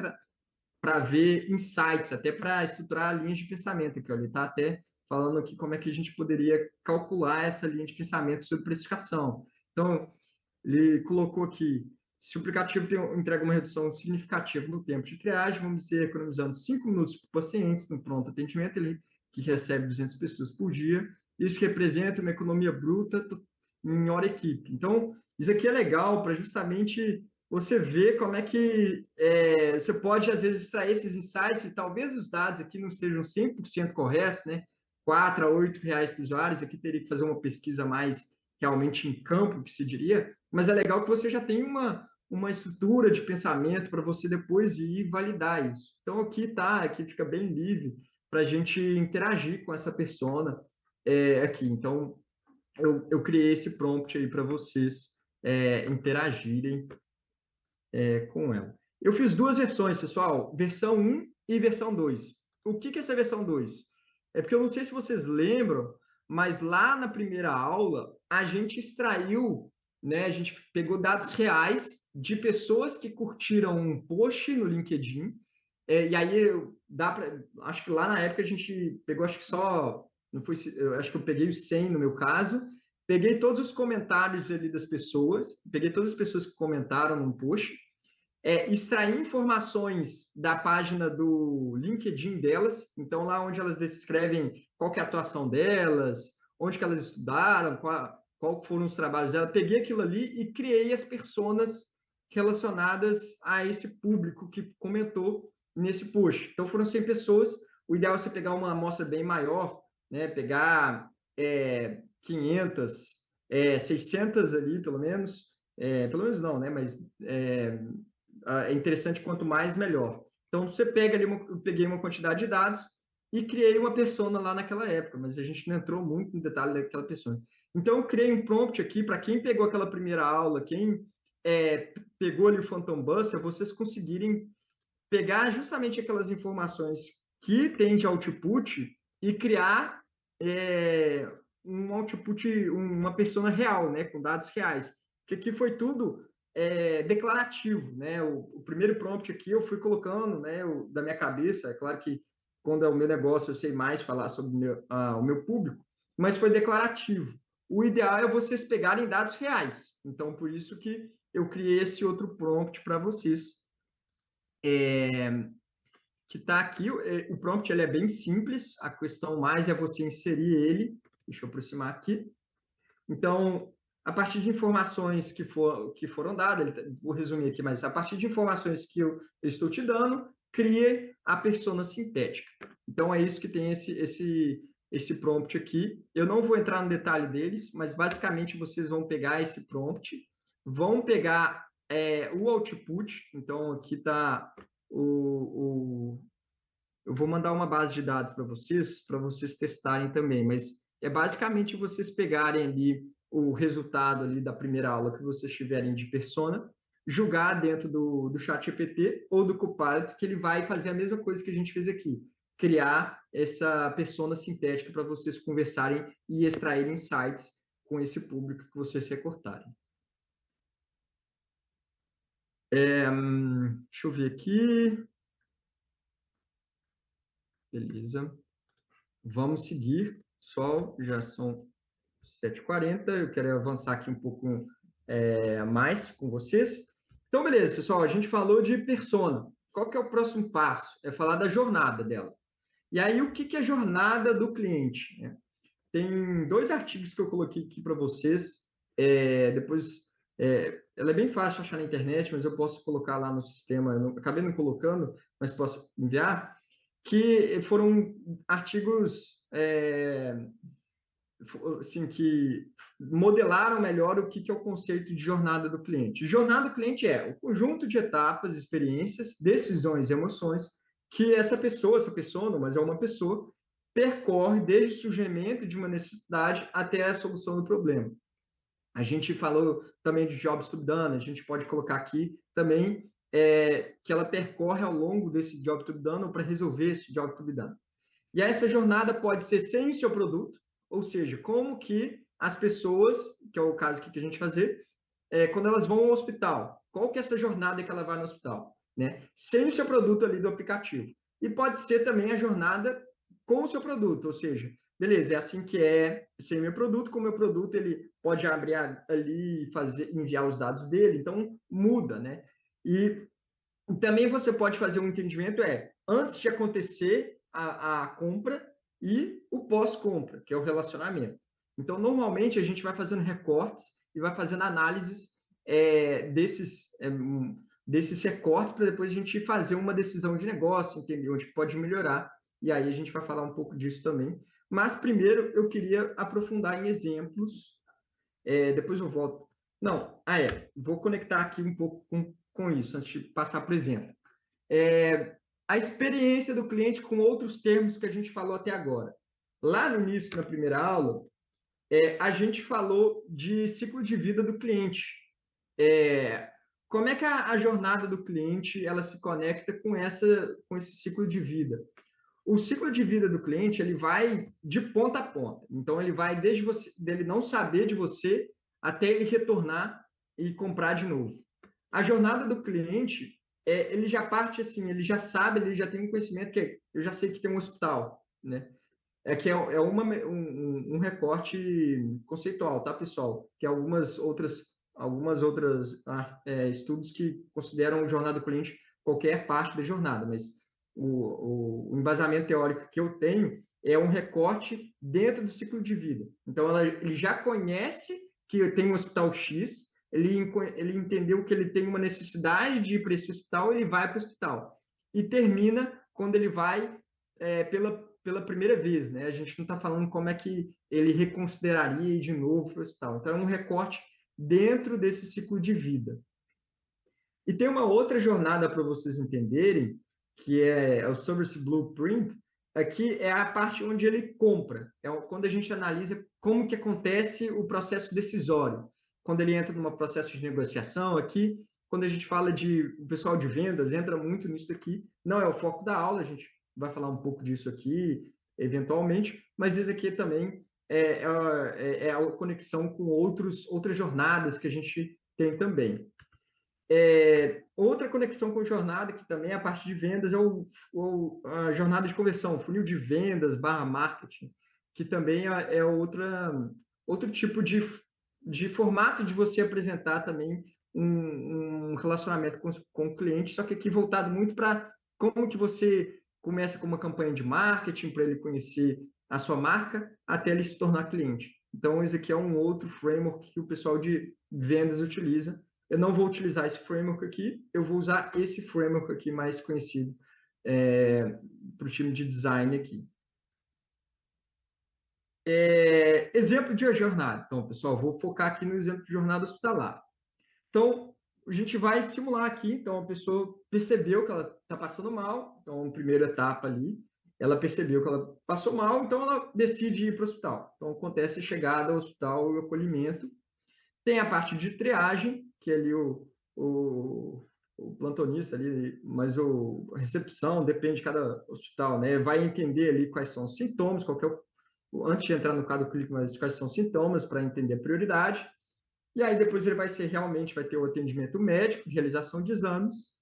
para ver insights, até para estruturar linhas de pensamento aqui, ó. Ele está até falando aqui como é que a gente poderia calcular essa linha de pensamento sobre precificação. Então, ele colocou aqui, se o aplicativo entrega uma redução significativa no tempo de triagem, vamos dizer, economizando 5 minutos por pacientes no pronto atendimento, ele que recebe 200 pessoas por dia, isso representa uma economia bruta em hora equipe. Então, isso aqui é legal para justamente você ver como é que você pode, às vezes, extrair esses insights e talvez os dados aqui não estejam 100% corretos, né? R$ 4 a R$ 8 por usuários, aqui teria que fazer uma pesquisa mais realmente em campo, que se diria, mas é legal que você já tem uma estrutura de pensamento para você depois ir validar isso. Então, aqui fica bem livre para a gente interagir com essa persona aqui. Então, eu criei esse prompt aí para vocês interagirem com ela. Eu fiz duas versões, pessoal, versão 1 e versão 2. O que é essa versão 2? É porque eu não sei se vocês lembram, mas lá na primeira aula, a gente extraiu, né, a gente pegou dados reais de pessoas que curtiram um post no LinkedIn, e aí acho que lá na época a gente pegou, acho que só, não foi, eu acho que eu peguei os 100 no meu caso, peguei todos os comentários ali das pessoas, peguei todas as pessoas que comentaram num post, extrair informações da página do LinkedIn delas, então lá onde elas descrevem qual que é a atuação delas, onde que elas estudaram, qual foram os trabalhos delas, peguei aquilo ali e criei as personas relacionadas a esse público que comentou nesse post. Então, foram 100 pessoas. O ideal é você pegar uma amostra bem maior, né? Pegar 500, 600 ali, pelo menos. Pelo menos não, né? Mas é interessante, quanto mais, melhor. Então, você pega ali, eu peguei uma quantidade de dados e criei uma persona lá naquela época, mas a gente não entrou muito no detalhe daquela persona. Então, eu criei um prompt aqui para quem pegou aquela primeira aula, quem pegou ali o Phantom Buster, vocês conseguirem pegar justamente aquelas informações que tem de output e criar um output, uma persona real, né, com dados reais. Porque aqui foi tudo declarativo, né? O primeiro prompt aqui eu fui colocando, né, da minha cabeça. É claro que quando é o meu negócio eu sei mais falar sobre o meu público, mas foi declarativo. O ideal é vocês pegarem dados reais. Então, por isso que eu criei esse outro prompt para vocês. Que está aqui, o prompt ele é bem simples, a questão mais é você inserir ele. Deixa eu aproximar aqui. Então, a partir de informações que foram dadas, vou resumir aqui, mas a partir de informações que eu estou te dando, crie a persona sintética. Então, é isso que tem esse prompt aqui. Eu não vou entrar no detalhe deles, mas basicamente vocês vão pegar esse prompt, vão pegar o output. Então, aqui está eu vou mandar uma base de dados para vocês testarem também, mas é basicamente vocês pegarem ali o resultado ali da primeira aula que vocês tiverem de persona, jogar dentro do ChatGPT ou do Copilot, que ele vai fazer a mesma coisa que a gente fez aqui, criar essa persona sintética para vocês conversarem e extraírem insights com esse público que vocês recortarem. Deixa eu ver aqui. Beleza. Vamos seguir. Pessoal, já são 7h40. Eu quero avançar aqui um pouco mais com vocês. Então, beleza, pessoal. A gente falou de persona. Qual que é o próximo passo? É falar da jornada dela. E aí, o que é a jornada do cliente? Tem 2 artigos que eu coloquei aqui para vocês. Depois, ela é bem fácil de achar na internet, mas eu posso colocar lá no sistema. Eu acabei não colocando, mas posso enviar. Que foram artigos assim, que modelaram melhor o que é o conceito de jornada do cliente. Jornada do cliente é o conjunto de etapas, experiências, decisões e emoções que essa pessoa, mas é uma pessoa, percorre desde o surgimento de uma necessidade até a solução do problema. A gente falou também de Jobs to be done, a gente pode colocar aqui também que ela percorre ao longo desse Job to be done ou para resolver esse Job to be done. E essa jornada pode ser sem o seu produto, ou seja, como que as pessoas, que é o caso que a gente fazer, quando elas vão ao hospital, qual que é essa jornada que ela vai no hospital, né? Sem o seu produto ali do aplicativo. E pode ser também a jornada com o seu produto, ou seja, beleza, é assim que sem meu produto, com o meu produto ele pode abrir ali e enviar os dados dele, então muda, né? E também você pode fazer um entendimento antes de acontecer a compra e o pós-compra, que é o relacionamento. Então, normalmente, a gente vai fazendo recortes e vai fazendo análises desses recortes para depois a gente fazer uma decisão de negócio, entender onde pode melhorar. E aí a gente vai falar um pouco disso também. Mas, primeiro, eu queria aprofundar em exemplos. Depois eu volto. Não, vou conectar aqui um pouco com isso, antes de passar para o exemplo. A experiência do cliente com outros termos que a gente falou até agora. Lá no início, na primeira aula, a gente falou de ciclo de vida do cliente. Como é que a jornada do cliente ela se conecta com esse ciclo de vida? O ciclo de vida do cliente ele vai de ponta a ponta. Então, ele vai desde dele não saber de você até ele retornar e comprar de novo. A jornada do cliente, ele já parte assim, ele já sabe, ele já tem um conhecimento que eu já sei que tem um hospital, né? Que é um recorte conceitual, tá, pessoal? Que algumas outras estudos que consideram jornada do cliente qualquer parte da jornada, mas o embasamento teórico que eu tenho é um recorte dentro do ciclo de vida. Então, ele já conhece que tem um hospital X, ele entendeu que ele tem uma necessidade de ir para esse hospital, ele vai para o hospital. E termina quando ele vai pela primeira vez, né? A gente não está falando como é que ele reconsideraria ir de novo para o hospital. Então, é um recorte dentro desse ciclo de vida. E tem uma outra jornada para vocês entenderem, que é o Service Blueprint. Aqui é a parte onde ele compra. É quando a gente analisa como que acontece o processo decisório. Quando ele entra num processo de negociação aqui, quando a gente fala o pessoal de vendas, entra muito nisso aqui. Não é o foco da aula, a gente vai falar um pouco disso aqui, eventualmente, mas isso aqui também é a conexão com outras jornadas que a gente tem também. Outra conexão com jornada, que também é a parte de vendas, é a jornada de conversão, o funil de vendas / marketing, que também é outro tipo de formato de você apresentar também um relacionamento com o cliente, só que aqui voltado muito para como que você começa com uma campanha de marketing para ele conhecer a sua marca até ele se tornar cliente. Então, esse aqui é um outro framework que o pessoal de vendas utiliza. Eu não vou utilizar esse framework aqui, eu vou usar esse framework aqui mais conhecido para o time de design aqui. Exemplo de jornada. Então, pessoal, vou focar aqui no exemplo de jornada hospitalar. Então, a gente vai simular aqui. Então, a pessoa percebeu que ela está passando mal. Então, a primeira etapa ali, ela percebeu que ela passou mal, então ela decide ir para o hospital. Então, acontece a chegada ao hospital e o acolhimento. Tem a parte de triagem, que é ali o plantonista ali, mas a recepção depende de cada hospital, né? Vai entender ali quais são os sintomas, antes de entrar no quadro clínico, mas quais são os sintomas para entender a prioridade. E aí depois ele vai ter o atendimento médico, realização de exames.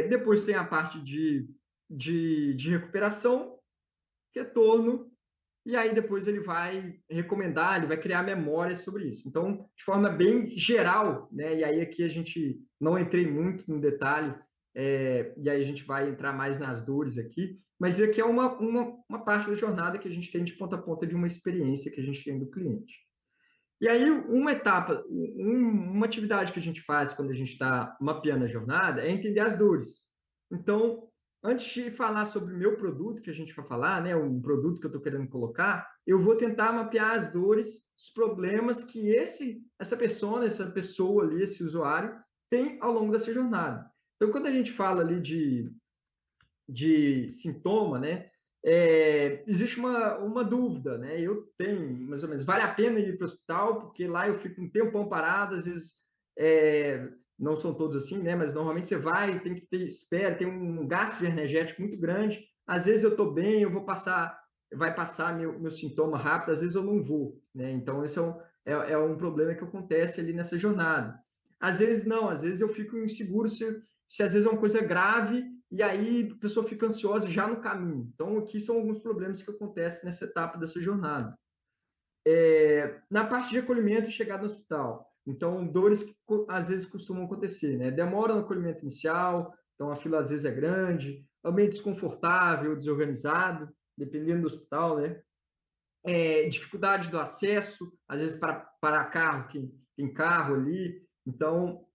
Depois tem a parte de recuperação, retorno, e aí depois ele vai recomendar, ele vai criar memórias sobre isso. Então, de forma bem geral, né? E aí aqui a gente não entrei muito no detalhe, e aí a gente vai entrar mais nas dores aqui, mas aqui é uma parte da jornada que a gente tem de ponta a ponta de uma experiência que a gente tem do cliente. E aí, uma atividade que a gente faz quando a gente está mapeando a jornada é entender as dores. Então, antes de falar sobre o meu produto, que a gente vai falar, né, um produto que eu estou querendo colocar, eu vou tentar mapear as dores, os problemas que essa pessoa ali, esse usuário, tem ao longo dessa jornada. Então, quando a gente fala ali de sintoma, né, existe uma dúvida, né? Eu tenho, mais ou menos, vale a pena ir para o hospital, porque lá eu fico um tempão parado, às vezes não são todos assim, né? Mas normalmente você vai, tem que ter espera, tem um gasto energético muito grande. Às vezes eu estou bem, vai passar meu sintoma rápido, às vezes eu não vou, né? Então esse é um problema que acontece ali nessa jornada. Às vezes não, às vezes eu fico inseguro se às vezes é uma coisa grave e aí a pessoa fica ansiosa já no caminho. Então, aqui são alguns problemas que acontecem nessa etapa dessa jornada. Na parte de acolhimento e chegada no hospital. Então, dores que às vezes costumam acontecer, né? Demora no acolhimento inicial, então a fila às vezes é grande, ambiente desconfortável, desorganizado, dependendo do hospital, né? Dificuldade do acesso, às vezes para carro, quem tem carro ali. Então,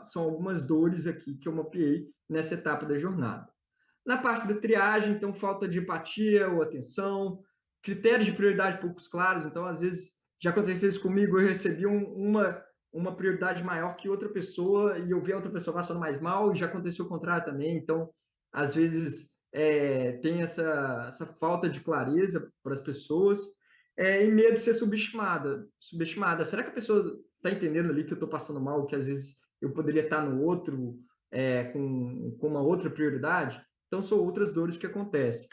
são algumas dores aqui que eu mapeei nessa etapa da jornada. Na parte da triagem, então, falta de empatia ou atenção, critérios de prioridade poucos claros. Então, às vezes, já aconteceu isso comigo, eu recebi uma prioridade maior que outra pessoa e eu vi a outra pessoa passando mais mal, e já aconteceu o contrário também. Então, às vezes, tem essa falta de clareza para as pessoas e medo de ser subestimada. Será que a pessoa está entendendo ali que eu estou passando mal, que às vezes eu poderia estar no outro com uma outra prioridade? Então, são outras dores que acontecem.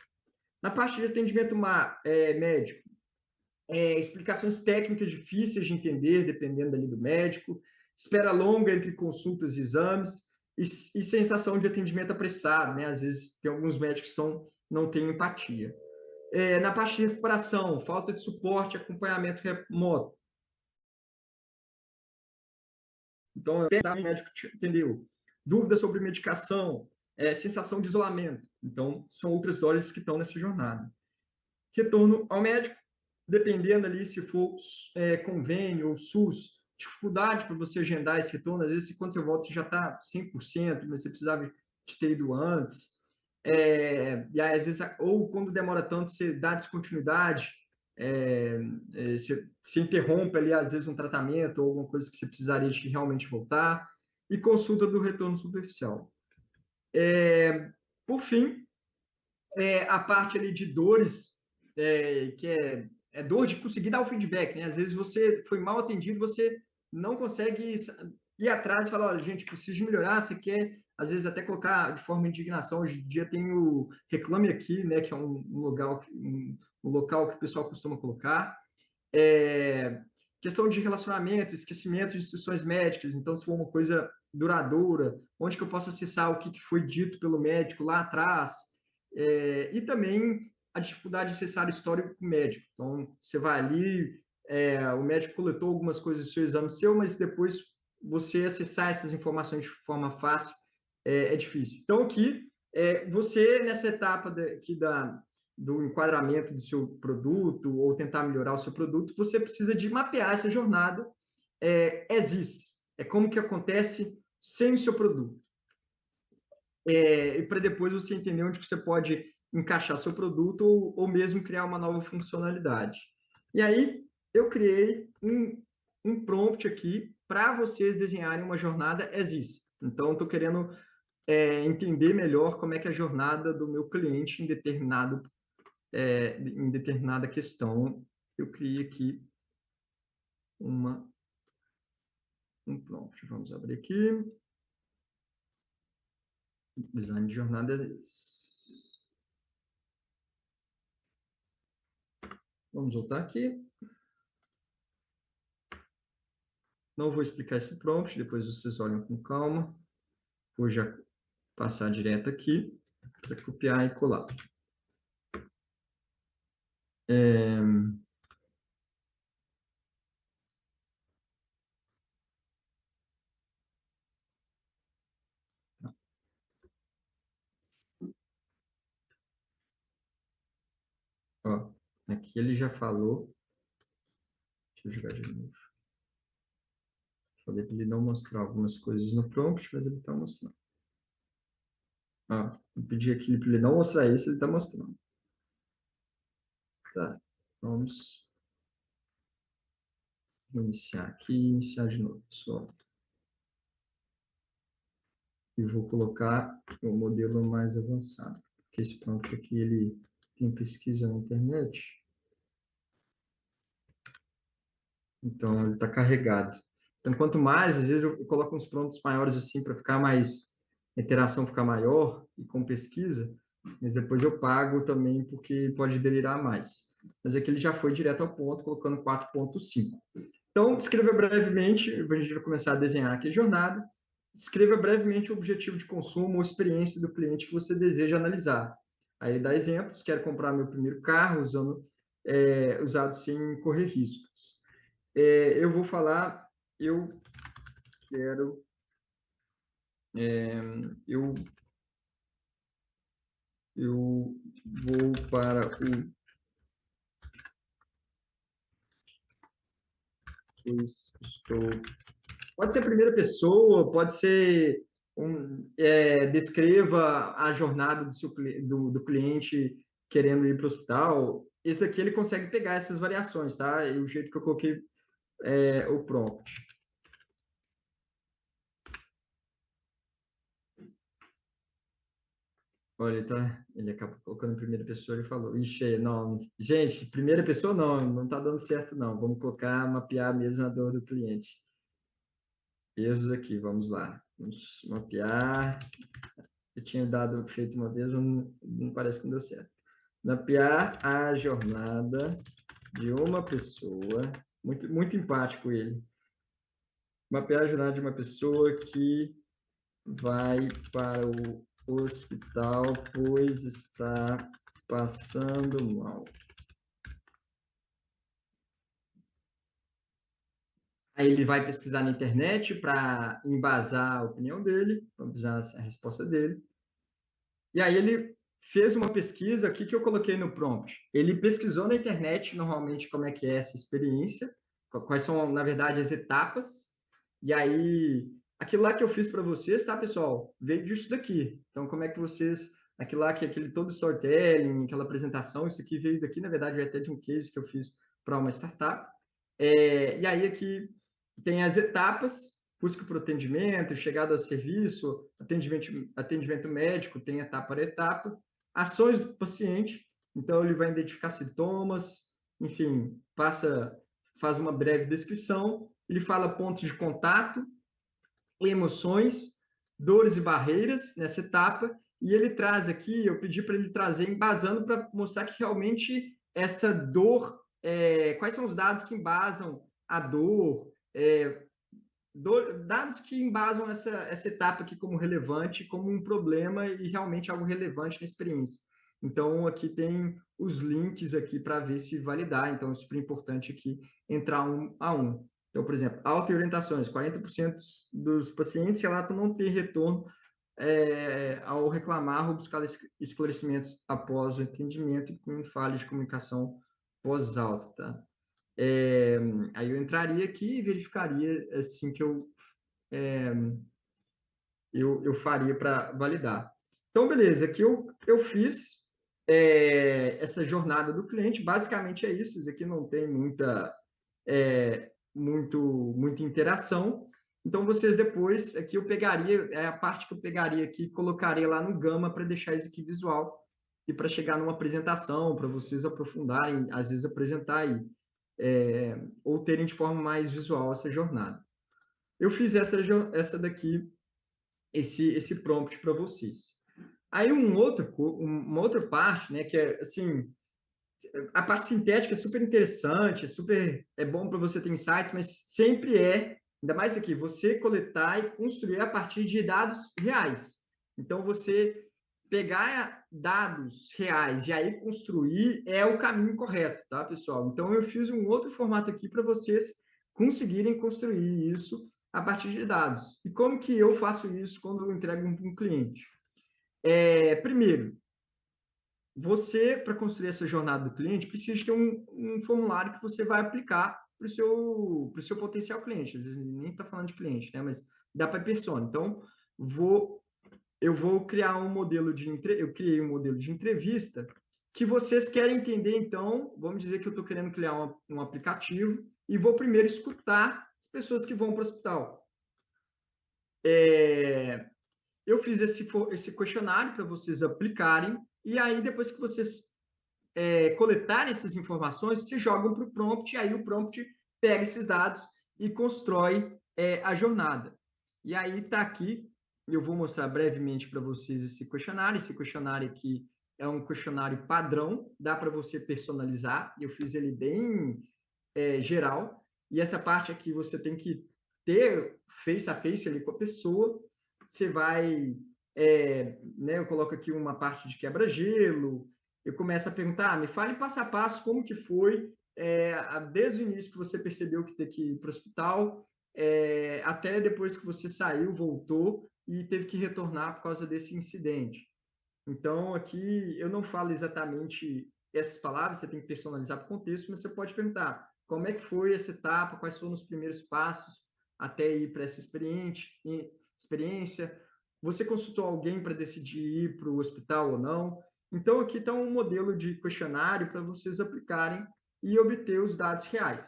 Na parte de atendimento médico, explicações técnicas difíceis de entender, dependendo ali do médico, espera longa entre consultas e exames, e sensação de atendimento apressado, né? Às vezes, tem alguns médicos que não têm empatia. Na parte de recuperação, falta de suporte, acompanhamento remoto. Então, o médico entendeu. Dúvida sobre medicação, sensação de isolamento. Então, são outras dores que estão nessa jornada. Retorno ao médico. dependendo ali se for convênio ou SUS, dificuldade para você agendar esse retorno, às vezes quando você volta você já está 100%, mas você precisava de ter ido antes, e aí, às vezes, ou quando demora tanto, você dá descontinuidade, você interrompe ali, às vezes, um tratamento ou alguma coisa que você precisaria de realmente voltar, e consulta do retorno superficial. Por fim, a parte ali de dores, que é dor de conseguir dar o feedback, né? Às vezes você foi mal atendido, você não consegue ir atrás e falar, olha, gente, preciso melhorar, você quer, às vezes, até colocar de forma de indignação. Hoje em dia tem o Reclame Aqui, né? Que é um local que o pessoal costuma colocar. Questão de relacionamento, esquecimento de instruções médicas. Então, se for uma coisa duradoura, onde que eu posso acessar o que foi dito pelo médico lá atrás, e também a dificuldade de acessar o histórico médico. Então, você vai ali, o médico coletou algumas coisas do seu exame seu, mas depois você acessar essas informações de forma fácil é difícil. Então, aqui, você, nessa etapa aqui do enquadramento do seu produto ou tentar melhorar o seu produto, você precisa de mapear essa jornada as is. É como que acontece sem o seu produto. E para depois você entender onde que você pode encaixar seu produto ou mesmo criar uma nova funcionalidade. E aí, eu criei um prompt aqui para vocês desenharem uma jornada as is. Então, estou querendo entender melhor como é que é a jornada do meu cliente em determinada questão. Eu criei aqui um prompt. Vamos abrir aqui. Design de jornada. Vamos voltar aqui. Não vou explicar esse prompt, depois vocês olham com calma. Vou já passar direto aqui para copiar e colar. Ó, aqui ele já falou. Deixa eu jogar de novo. Falei para ele não mostrar algumas coisas no prompt, mas ele está mostrando. Ó, eu pedi aqui para ele não mostrar isso, ele está mostrando. Tá, vamos iniciar aqui e iniciar de novo, pessoal. E vou colocar o modelo mais avançado, porque esse prompt aqui ele tem pesquisa na internet. Então, ele está carregado. Então, quanto mais, às vezes eu coloco uns prompts maiores assim para ficar mais, a interação ficar maior e com pesquisa, mas depois eu pago também porque pode delirar mais. Mas aqui ele já foi direto ao ponto, colocando 4.5. Então, descreva brevemente, a gente vai começar a desenhar aqui a jornada, descreva brevemente o objetivo de consumo ou experiência do cliente que você deseja analisar. Aí ele dá exemplos, quero comprar meu primeiro carro usado sem correr riscos. Eu vou falar, eu quero, eu vou para estou. Pode ser primeira pessoa, pode ser descreva a jornada do cliente querendo ir para o hospital. Esse aqui ele consegue pegar essas variações, tá? E o jeito que eu coloquei o prompt. Olha, ele acaba colocando em primeira pessoa e falou, ixi, não, gente, primeira pessoa não está dando certo não, vamos colocar, mapear mesmo a dor do cliente. Erros aqui, vamos lá, vamos mapear, eu tinha feito uma vez, mas não parece que não deu certo. Mapear a jornada de uma pessoa, muito, muito empático ele, mapear a jornada de uma pessoa que vai para o hospital, pois está passando mal. Aí ele vai pesquisar na internet para embasar a opinião dele, para embasar a resposta dele. E aí ele fez uma pesquisa, o que eu coloquei no prompt? Ele pesquisou na internet, normalmente, como é que é essa experiência, quais são, na verdade, as etapas, e aí, aquilo lá que eu fiz para vocês, tá, pessoal? Veio disso daqui. Então, como é que vocês, aquilo lá, que aquele todo storytelling, aquela apresentação, isso aqui veio daqui, na verdade, é até de um case que eu fiz para uma startup. E aí, aqui tem as etapas, busca por atendimento, chegada ao serviço, atendimento médico, tem etapa por etapa, ações do paciente, então ele vai identificar sintomas, enfim, faz uma breve descrição, ele fala pontos de contato, emoções, dores e barreiras nessa etapa, e ele traz aqui, eu pedi para ele trazer embasando para mostrar que realmente essa dor, quais são os dados que embasam a dor, dados que embasam essa etapa aqui como relevante, como um problema e realmente algo relevante na experiência. Então, aqui tem os links aqui para ver se validar. Então, é super importante aqui entrar um a um. Então, por exemplo, auto-orientações. 40% dos pacientes relatam não ter retorno ao reclamar ou buscar esclarecimentos após o atendimento e com falha de comunicação pós-alta, tá? Aí eu entraria aqui e verificaria assim que eu faria para validar. Então, beleza, aqui eu fiz essa jornada do cliente, basicamente é isso aqui não tem muita interação. Então, vocês depois, aqui eu pegaria, a parte que eu pegaria aqui, colocaria lá no Gama para deixar isso aqui visual e para chegar numa apresentação, para vocês aprofundarem, às vezes apresentar aí, ou terem de forma mais visual essa jornada. Eu fiz essa daqui, esse prompt para vocês. Aí uma outra parte, né, que é assim, a parte sintética é super interessante, é bom para você ter insights, mas sempre ainda mais aqui, você coletar e construir a partir de dados reais. Então, você pegar dados reais e aí construir é o caminho correto, tá, pessoal? Então, eu fiz um outro formato aqui para vocês conseguirem construir isso a partir de dados. E como que eu faço isso quando eu entrego um cliente? Primeiro, você, para construir essa jornada do cliente, precisa ter um formulário que você vai aplicar para o seu potencial cliente. Às vezes nem está falando de cliente, né? Mas dá para persona. Então, eu vou criar eu criei um modelo de entrevista que vocês querem entender, então, vamos dizer que eu estou querendo criar um aplicativo e vou primeiro escutar as pessoas que vão para o hospital. Eu fiz esse questionário para vocês aplicarem, e aí, depois que vocês coletarem essas informações, se jogam para o prompt, e aí o prompt pega esses dados e constrói a jornada. E aí está aqui, eu vou mostrar brevemente para vocês esse questionário. Esse questionário aqui é um questionário padrão, dá para você personalizar. Eu fiz ele bem geral. E essa parte aqui você tem que ter face a face ali com a pessoa. Você vai, né, eu coloco aqui uma parte de quebra-gelo, eu começo a perguntar, me fale passo a passo como que foi, desde o início que você percebeu que tem que ir para o hospital, até depois que você saiu, voltou e teve que retornar por causa desse incidente. Então, aqui eu não falo exatamente essas palavras, você tem que personalizar para o contexto, mas você pode perguntar como é que foi essa etapa, quais foram os primeiros passos até ir para essa experiência, você consultou alguém para decidir ir para o hospital ou não? Então, aqui está um modelo de questionário para vocês aplicarem e obter os dados reais.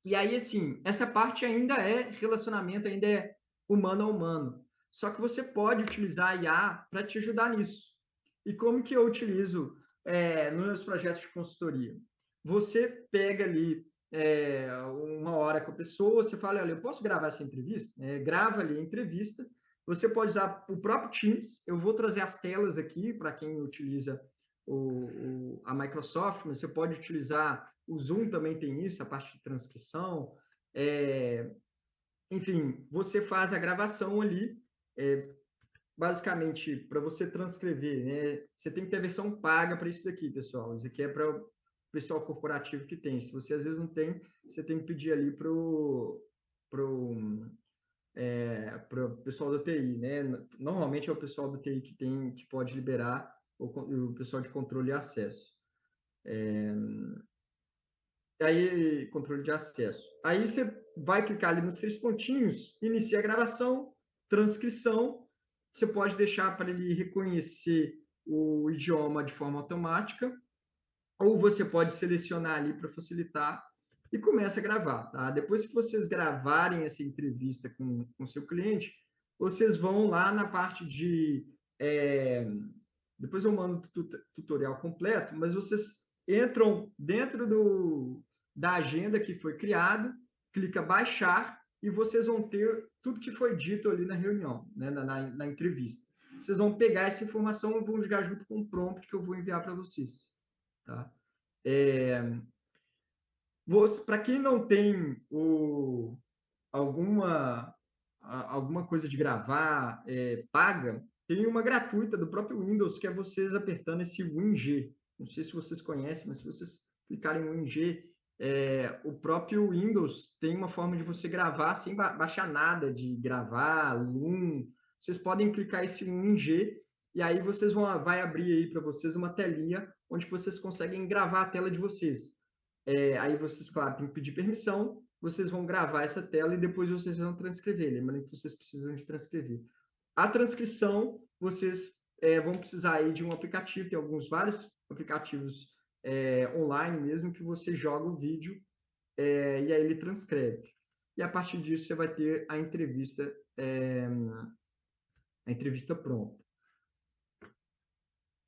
E aí, assim, essa parte ainda é relacionamento, ainda é humano a humano. Só que você pode utilizar a IA para te ajudar nisso. E como que eu utilizo nos meus projetos de consultoria? Você pega ali uma hora com a pessoa, você fala, olha, eu posso gravar essa entrevista? Grava ali a entrevista. Você pode usar o próprio Teams. Eu vou trazer as telas aqui para quem utiliza a Microsoft, mas você pode utilizar o Zoom, também tem isso, a parte de transcrição. Enfim, você faz a gravação ali, basicamente, para você transcrever, né? Você tem que ter a versão paga para isso daqui, pessoal. Isso aqui é para o pessoal corporativo que tem. Se você às vezes não tem, você tem que pedir ali para o pessoal da TI, né? Normalmente é o pessoal da TI que pode liberar o pessoal de controle e acesso. Aí, controle de acesso. Aí você vai clicar ali nos 3 pontinhos, inicia a gravação, transcrição. Você pode deixar para ele reconhecer o idioma de forma automática, ou você pode selecionar ali para facilitar e começa a gravar, tá? Depois que vocês gravarem essa entrevista com o seu cliente, vocês vão lá na parte de... depois eu mando o tutorial completo, mas vocês entram dentro da agenda que foi criada, clica baixar e vocês vão ter tudo que foi dito ali na reunião, né, na entrevista. Vocês vão pegar essa informação e vão jogar junto com o prompt que eu vou enviar para vocês. Tá? Para quem não tem alguma coisa de gravar paga, tem uma gratuita do próprio Windows, que é vocês apertando esse WinG. Não sei se vocês conhecem, mas se vocês clicarem em WinG, o próprio Windows tem uma forma de você gravar sem baixar nada de gravar, Loom. Vocês podem clicar esse WinG e aí vocês vai abrir aí para vocês uma telinha onde vocês conseguem gravar a tela de vocês. Aí vocês, claro, têm que pedir permissão, vocês vão gravar essa tela e depois vocês vão transcrever. Lembrando que vocês precisam de transcrever. A transcrição, vocês vão precisar aí de um aplicativo, tem vários aplicativos online mesmo, que você joga o vídeo e aí ele transcreve. E a partir disso você vai ter a entrevista pronta.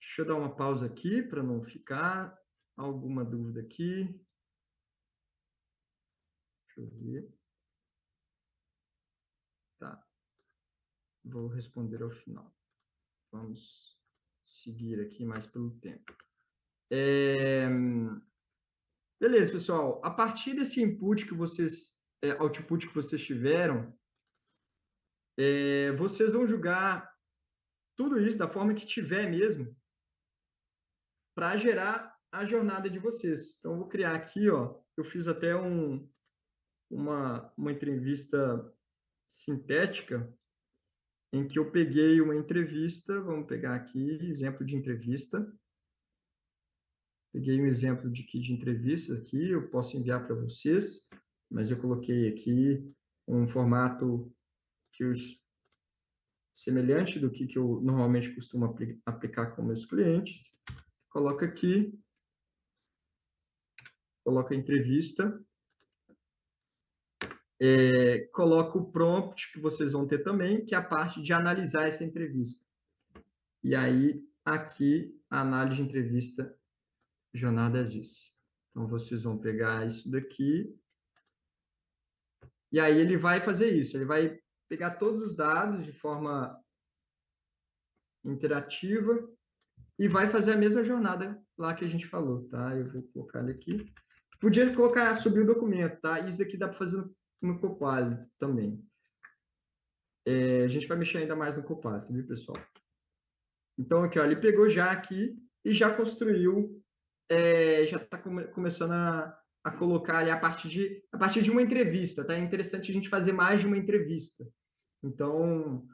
Deixa eu dar uma pausa aqui para não ficar alguma dúvida aqui. Deixa eu ver. Tá. Vou responder ao final. Vamos seguir aqui mais pelo tempo. Beleza, pessoal. A partir desse output que vocês tiveram, vocês vão jogar tudo isso da forma que tiver mesmo para gerar a jornada de vocês. Então, eu vou criar aqui, ó, eu fiz até uma entrevista sintética em que eu peguei uma entrevista, vamos pegar aqui, exemplo de entrevista. Peguei um exemplo de entrevista aqui, eu posso enviar para vocês, mas eu coloquei aqui um formato semelhante do que eu normalmente costumo aplicar com meus clientes. Coloca aqui, coloca a entrevista, coloca o prompt que vocês vão ter também, que é a parte de analisar essa entrevista. E aí, aqui, a análise de entrevista jornada as is. Então, vocês vão pegar isso daqui, e aí ele vai fazer isso, ele vai pegar todos os dados de forma interativa e vai fazer a mesma jornada lá que a gente falou, tá? Eu vou colocar ele aqui. Podia colocar, subir o documento, tá? Isso daqui dá para fazer no Copilot também. A gente vai mexer ainda mais no Copilot, viu, pessoal? Então, aqui, ó, ele pegou já aqui e já construiu, já está começando a colocar ali a partir de uma entrevista, tá? É interessante a gente fazer mais de uma entrevista. Então,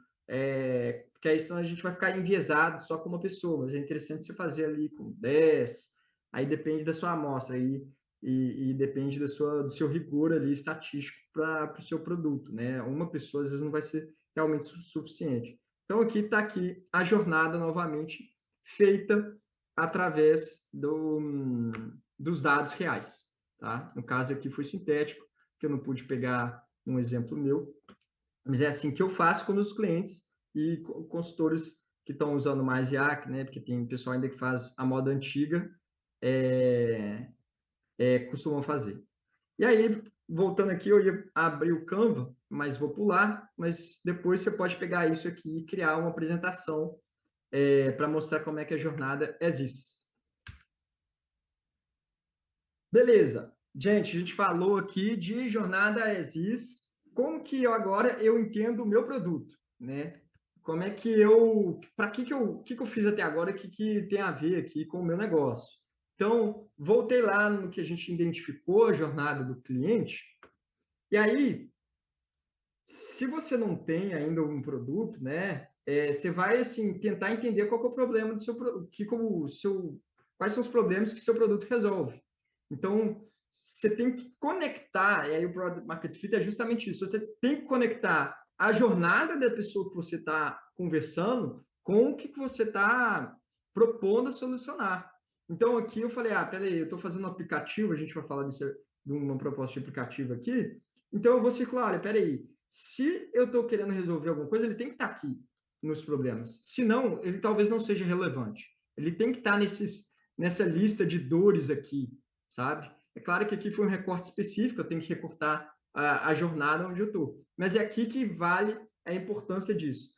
porque aí senão a gente vai ficar enviesado só com uma pessoa, mas é interessante você fazer ali com 10, aí depende da sua amostra, e depende do seu rigor ali estatístico para o seu produto, né? Uma pessoa às vezes não vai ser realmente suficiente. Então, aqui está a jornada novamente feita através dos dados reais, tá? No caso aqui foi sintético, que eu não pude pegar um exemplo meu, mas é assim que eu faço com os clientes e consultores que estão usando mais IAC, né? Porque tem pessoal ainda que faz a moda antiga, costumam fazer. E aí, voltando aqui, eu ia abrir o Canva, mas vou pular, mas depois você pode pegar isso aqui e criar uma apresentação para mostrar como é que a jornada existe. Beleza. Gente, a gente falou aqui de jornada existe. Como que agora eu entendo o meu produto, né? Como é que para que eu fiz até agora, o que tem a ver aqui com o meu negócio? Então, voltei lá no que a gente identificou, a jornada do cliente, e aí, se você não tem ainda um produto, né, você vai assim tentar entender qual que é o problema do seu quais são os problemas que seu produto resolve. Então, você tem que conectar, e aí o Product Market Fit é justamente isso, você tem que conectar a jornada da pessoa que você está conversando com o que você está propondo a solucionar. Então, aqui eu falei, peraí, eu estou fazendo um aplicativo, a gente vai falar de uma proposta de aplicativo aqui, então eu vou circular, olha, peraí, se eu estou querendo resolver alguma coisa, ele tem que estar aqui nos problemas. Senão, ele talvez não seja relevante. Ele tem que estar nessa lista de dores aqui, sabe? É claro que aqui foi um recorte específico, eu tenho que recortar a jornada onde eu estou. Mas é aqui que vale a importância disso.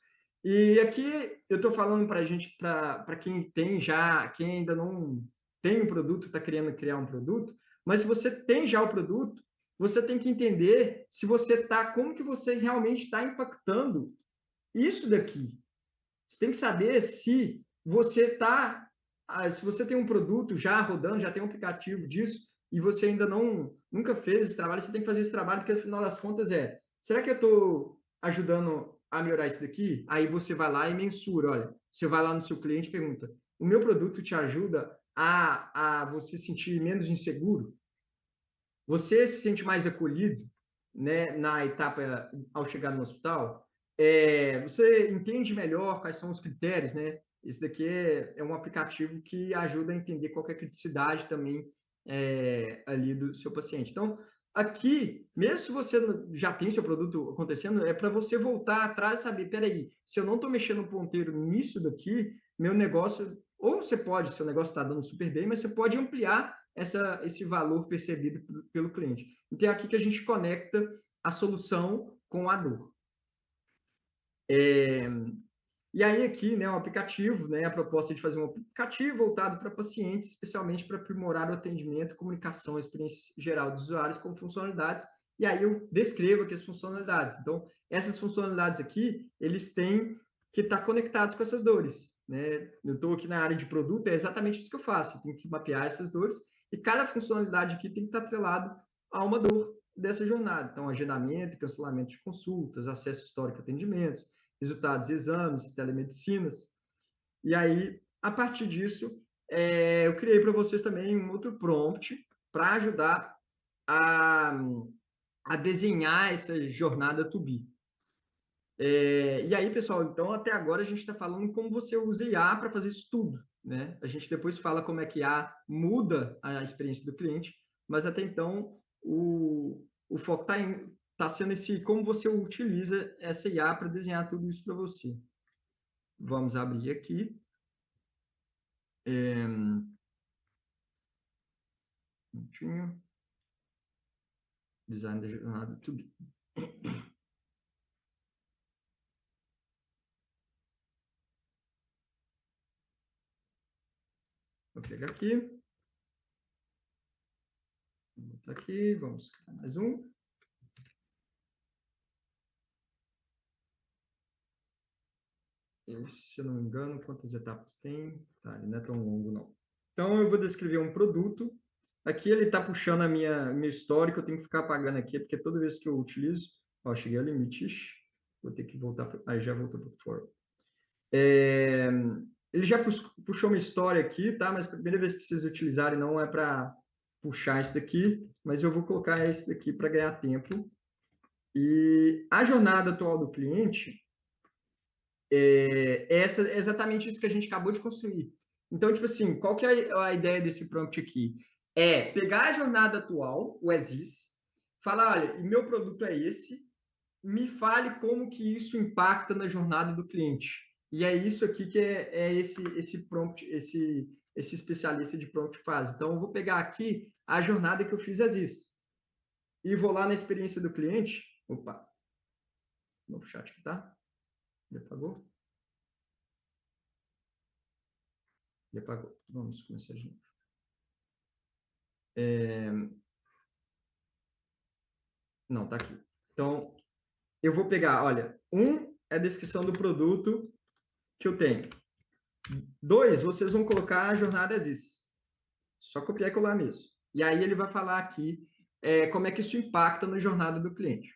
E aqui eu estou falando para a gente, para quem tem já, quem ainda não tem um produto, está querendo criar um produto, mas se você tem já o produto, você tem que entender se você está, como que você realmente está impactando isso daqui. Você tem que saber se você está, se você tem um produto já rodando, já tem um aplicativo disso, e você ainda nunca fez esse trabalho, você tem que fazer esse trabalho, porque no final das contas será que eu estou ajudando a melhorar isso daqui? Aí você vai lá e mensura, olha, você vai lá no seu cliente e pergunta, o meu produto te ajuda a você se sentir menos inseguro? Você se sente mais acolhido, né, na etapa ao chegar no hospital? Você entende melhor quais são os critérios, né? Esse daqui é um aplicativo que ajuda a entender qual é a criticidade também ali do seu paciente. Então, aqui, mesmo se você já tem seu produto acontecendo, é para você voltar atrás e saber, peraí, se eu não estou mexendo o ponteiro nisso daqui, meu negócio, ou você pode, seu negócio está dando super bem, mas você pode ampliar esse valor percebido pelo cliente. Então, é aqui que a gente conecta a solução com a dor. E aí aqui, né, o aplicativo, né, a proposta de fazer um aplicativo voltado para pacientes, especialmente para aprimorar o atendimento, comunicação, a experiência geral dos usuários com funcionalidades. E aí eu descrevo aqui as funcionalidades. Então, essas funcionalidades aqui, eles têm que estar conectados com essas dores, né? Eu estou aqui na área de produto, é exatamente isso que eu faço. Eu tenho que mapear essas dores e cada funcionalidade aqui tem que estar atrelado a uma dor dessa jornada. Então, agendamento e cancelamento de consultas, acesso histórico a atendimentos, resultados de exames, telemedicinas. E aí, a partir disso, eu criei para vocês também um outro prompt para ajudar a desenhar essa jornada to be. E aí, pessoal, então até agora a gente está falando como você usa IA para fazer isso tudo, né? A gente depois fala como é que IA muda a experiência do cliente, mas até então o foco está sendo como você utiliza essa IA para desenhar tudo isso para você. Vamos abrir aqui. Design da jornada to be. Vou pegar aqui. Vou botar aqui. Vamos criar mais um. Se eu não me engano, quantas etapas tem? Tá, ele não é tão longo, não. Então, eu vou descrever um produto. Aqui ele está puxando meu histórico, eu tenho que ficar apagando aqui, porque toda vez que eu utilizo... Ó, cheguei ao limite. Vou ter que voltar... Aí já voltou para o fórum. Ele já puxou uma história aqui, tá? Mas a primeira vez que vocês utilizarem não é para puxar isso daqui, mas eu vou colocar esse daqui para ganhar tempo. E a jornada atual do cliente é exatamente isso que a gente acabou de construir. Então, tipo assim, qual que é a ideia desse prompt aqui? É pegar a jornada atual, o as is, falar, olha, meu produto é esse, me fale como que isso impacta na jornada do cliente. E é isso aqui que esse prompt, esse especialista de prompt faz. Então, eu vou pegar aqui a jornada que eu fiz as is. E vou lá na experiência do cliente. Opa. Novo chat aqui, tá? Já apagou? Já apagou. Vamos começar de novo. Não, tá aqui. Então, eu vou pegar, olha, é a descrição do produto que eu tenho. 2, vocês vão colocar a jornada as is. Só copiar e colar mesmo. E aí ele vai falar aqui como é que isso impacta na jornada do cliente.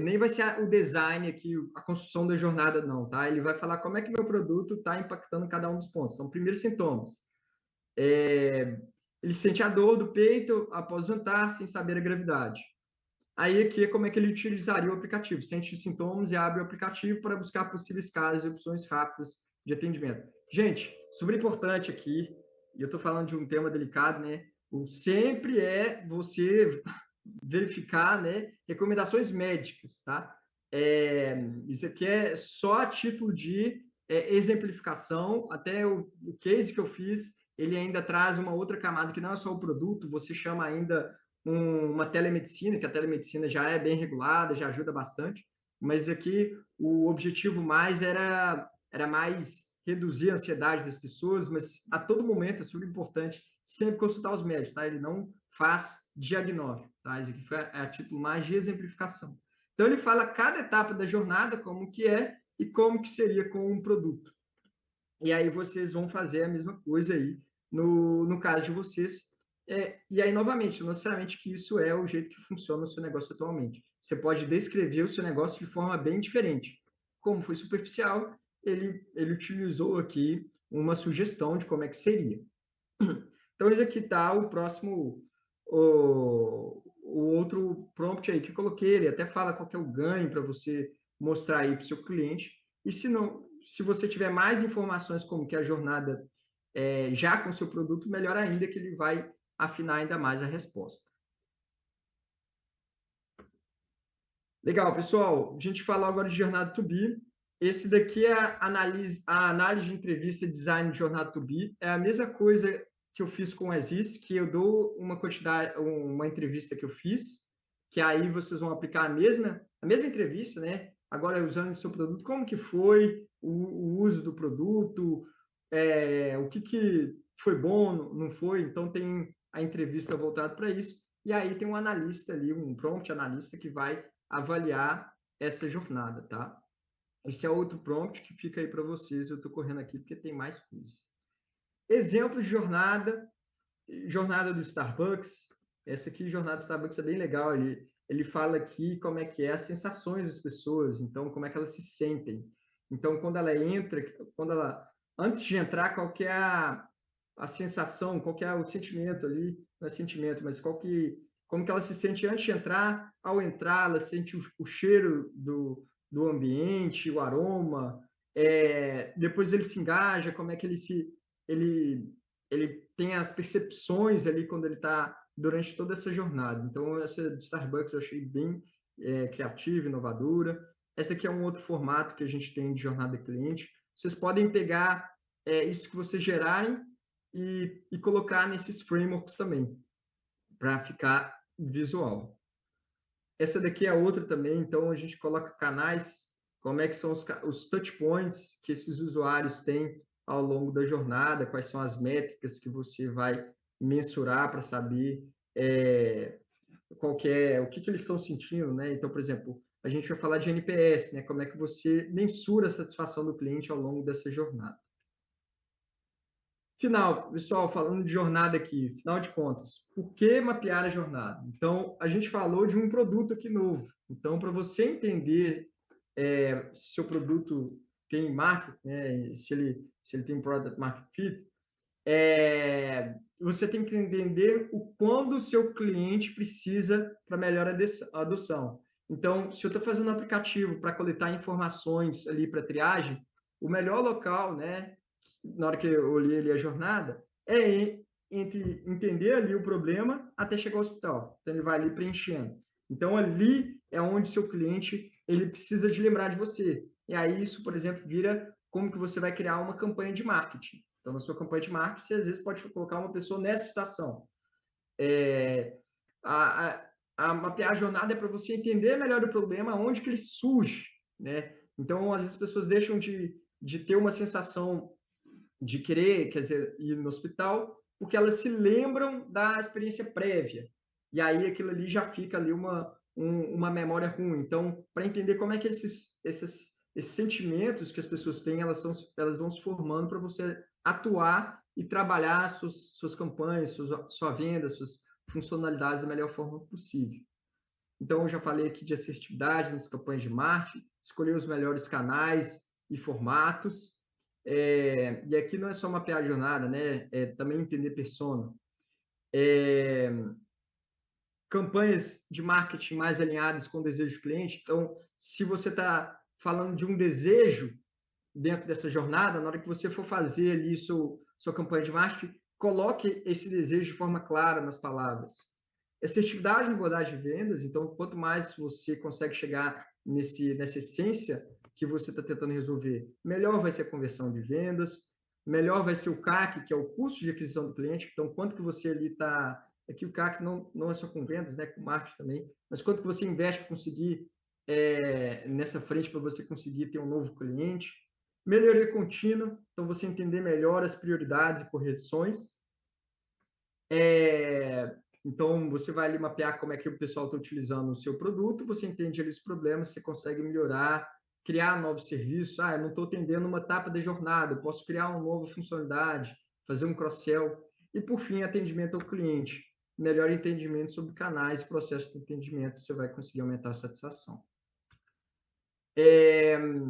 Nem vai ser o design aqui, a construção da jornada, não, tá? Ele vai falar como é que meu produto está impactando cada um dos pontos. Então, primeiros sintomas. Ele sente a dor do peito após jantar, sem saber a gravidade. Aí aqui é como é que ele utilizaria o aplicativo. Sente os sintomas e abre o aplicativo para buscar possíveis casos e opções rápidas de atendimento. Gente, super importante aqui, e eu estou falando de um tema delicado, né? Sempre é você verificar, né, recomendações médicas, tá? Isso aqui é só a título de exemplificação, até o case que eu fiz, ele ainda traz uma outra camada que não é só o produto, você chama ainda uma telemedicina, que a telemedicina já é bem regulada, já ajuda bastante, mas aqui o objetivo mais era mais reduzir a ansiedade das pessoas, mas a todo momento é super importante sempre consultar os médicos, tá? Ele não faz diagnóstico, tá? Isso aqui foi a título mais de exemplificação. Então, ele fala cada etapa da jornada, como que é e como que seria com um produto. E aí vocês vão fazer a mesma coisa aí no caso de vocês. E aí, novamente, não necessariamente que isso é o jeito que funciona o seu negócio atualmente. Você pode descrever o seu negócio de forma bem diferente. Como foi superficial, ele utilizou aqui uma sugestão de como é que seria. Então, esse aqui está o próximo, o outro prompt aí que eu coloquei. Ele até fala qual que é o ganho para você mostrar aí para o seu cliente. E se não, se você tiver mais informações como que a jornada já com o seu produto, melhor ainda que ele vai afinar ainda mais a resposta. Legal, pessoal. A gente fala agora de jornada to be. Esse daqui é a análise de entrevista e design de jornada to be. É a mesma coisa que eu fiz com o Aziz, que eu dou uma entrevista que eu fiz, que aí vocês vão aplicar a mesma entrevista, né? Agora usando o seu produto, como que foi o uso do produto, o que foi bom, não foi. Então tem a entrevista voltada para isso. E aí tem um analista ali, um prompt analista que vai avaliar essa jornada, tá? Esse é outro prompt que fica aí para vocês. Eu estou correndo aqui porque tem mais coisas. Exemplos de jornada do Starbucks. Essa aqui, jornada do Starbucks, é bem legal. Ele fala aqui como é que é as sensações das pessoas, então como é que elas se sentem. Então, quando ela entra, antes de entrar, qual que é a sensação, qual que é o sentimento ali, não é sentimento, mas como que ela se sente antes de entrar, ao entrar, ela sente o cheiro do ambiente, o aroma, depois ele se engaja, como é que ele tem as percepções ali quando ele está durante toda essa jornada. Então, essa do Starbucks eu achei bem criativa, inovadora. Essa aqui é um outro formato que a gente tem de jornada cliente. Vocês podem pegar isso que vocês gerarem e colocar nesses frameworks também, para ficar visual. Essa daqui é outra também, então a gente coloca canais, como é que são os touch points que esses usuários têm ao longo da jornada, quais são as métricas que você vai mensurar para saber o que eles estão sentindo, né? Então, por exemplo, a gente vai falar de NPS, né? Como é que você mensura a satisfação do cliente ao longo dessa jornada. Final, pessoal, falando de jornada aqui, final de contas, por que mapear a jornada? Então, a gente falou de um produto aqui novo. Então, para você entender se seu produto tem market, né, se ele tem product market fit, você tem que entender o quando o seu cliente precisa para melhor adoção. Então, se eu estou fazendo um aplicativo para coletar informações ali para triagem, o melhor local, né, na hora que eu olhei ali a jornada, entre entender ali o problema até chegar ao hospital. Então, ele vai ali preenchendo. Então, ali é onde seu cliente ele precisa de lembrar de você. E aí, isso, por exemplo, vira como que você vai criar uma campanha de marketing. Então, na sua campanha de marketing, você às vezes pode colocar uma pessoa nessa situação. A mapear a jornada é para você entender melhor o problema, onde que ele surge, né? Então, às vezes, as pessoas deixam de ter uma sensação de querer, quer dizer, ir no hospital, porque elas se lembram da experiência prévia. E aí aquilo ali já fica ali uma memória ruim. Então, para entender como é que esses sentimentos que as pessoas têm, elas vão se formando para você atuar e trabalhar suas campanhas, sua venda, suas funcionalidades da melhor forma possível. Então, eu já falei aqui de assertividade nas campanhas de marketing, escolher os melhores canais e formatos. E aqui não é só mapear a jornada, né? É também entender persona. Campanhas de marketing mais alinhadas com o desejo do cliente. Então, se você está falando de um desejo dentro dessa jornada, na hora que você for fazer ali sua campanha de marketing, coloque esse desejo de forma clara nas palavras. Assertividade na abordagem de vendas, então, quanto mais você consegue chegar nessa essência que você está tentando resolver, melhor vai ser a conversão de vendas, melhor vai ser o CAC, que é o custo de aquisição do cliente. Então, quanto que você ali está... Aqui o CAC não é só com vendas, né, com marketing também, mas quanto que você investe para conseguir nessa frente para você conseguir ter um novo cliente. Melhoria contínua, então você entender melhor as prioridades e correções. Então, você vai ali mapear como é que o pessoal está utilizando o seu produto, você entende ali os problemas, você consegue melhorar, criar novos serviços. Eu não estou atendendo uma etapa da jornada, eu posso criar uma nova funcionalidade, fazer um cross-sell. E, por fim, atendimento ao cliente. Melhor entendimento sobre canais e processos de atendimento, você vai conseguir aumentar a satisfação. Deixa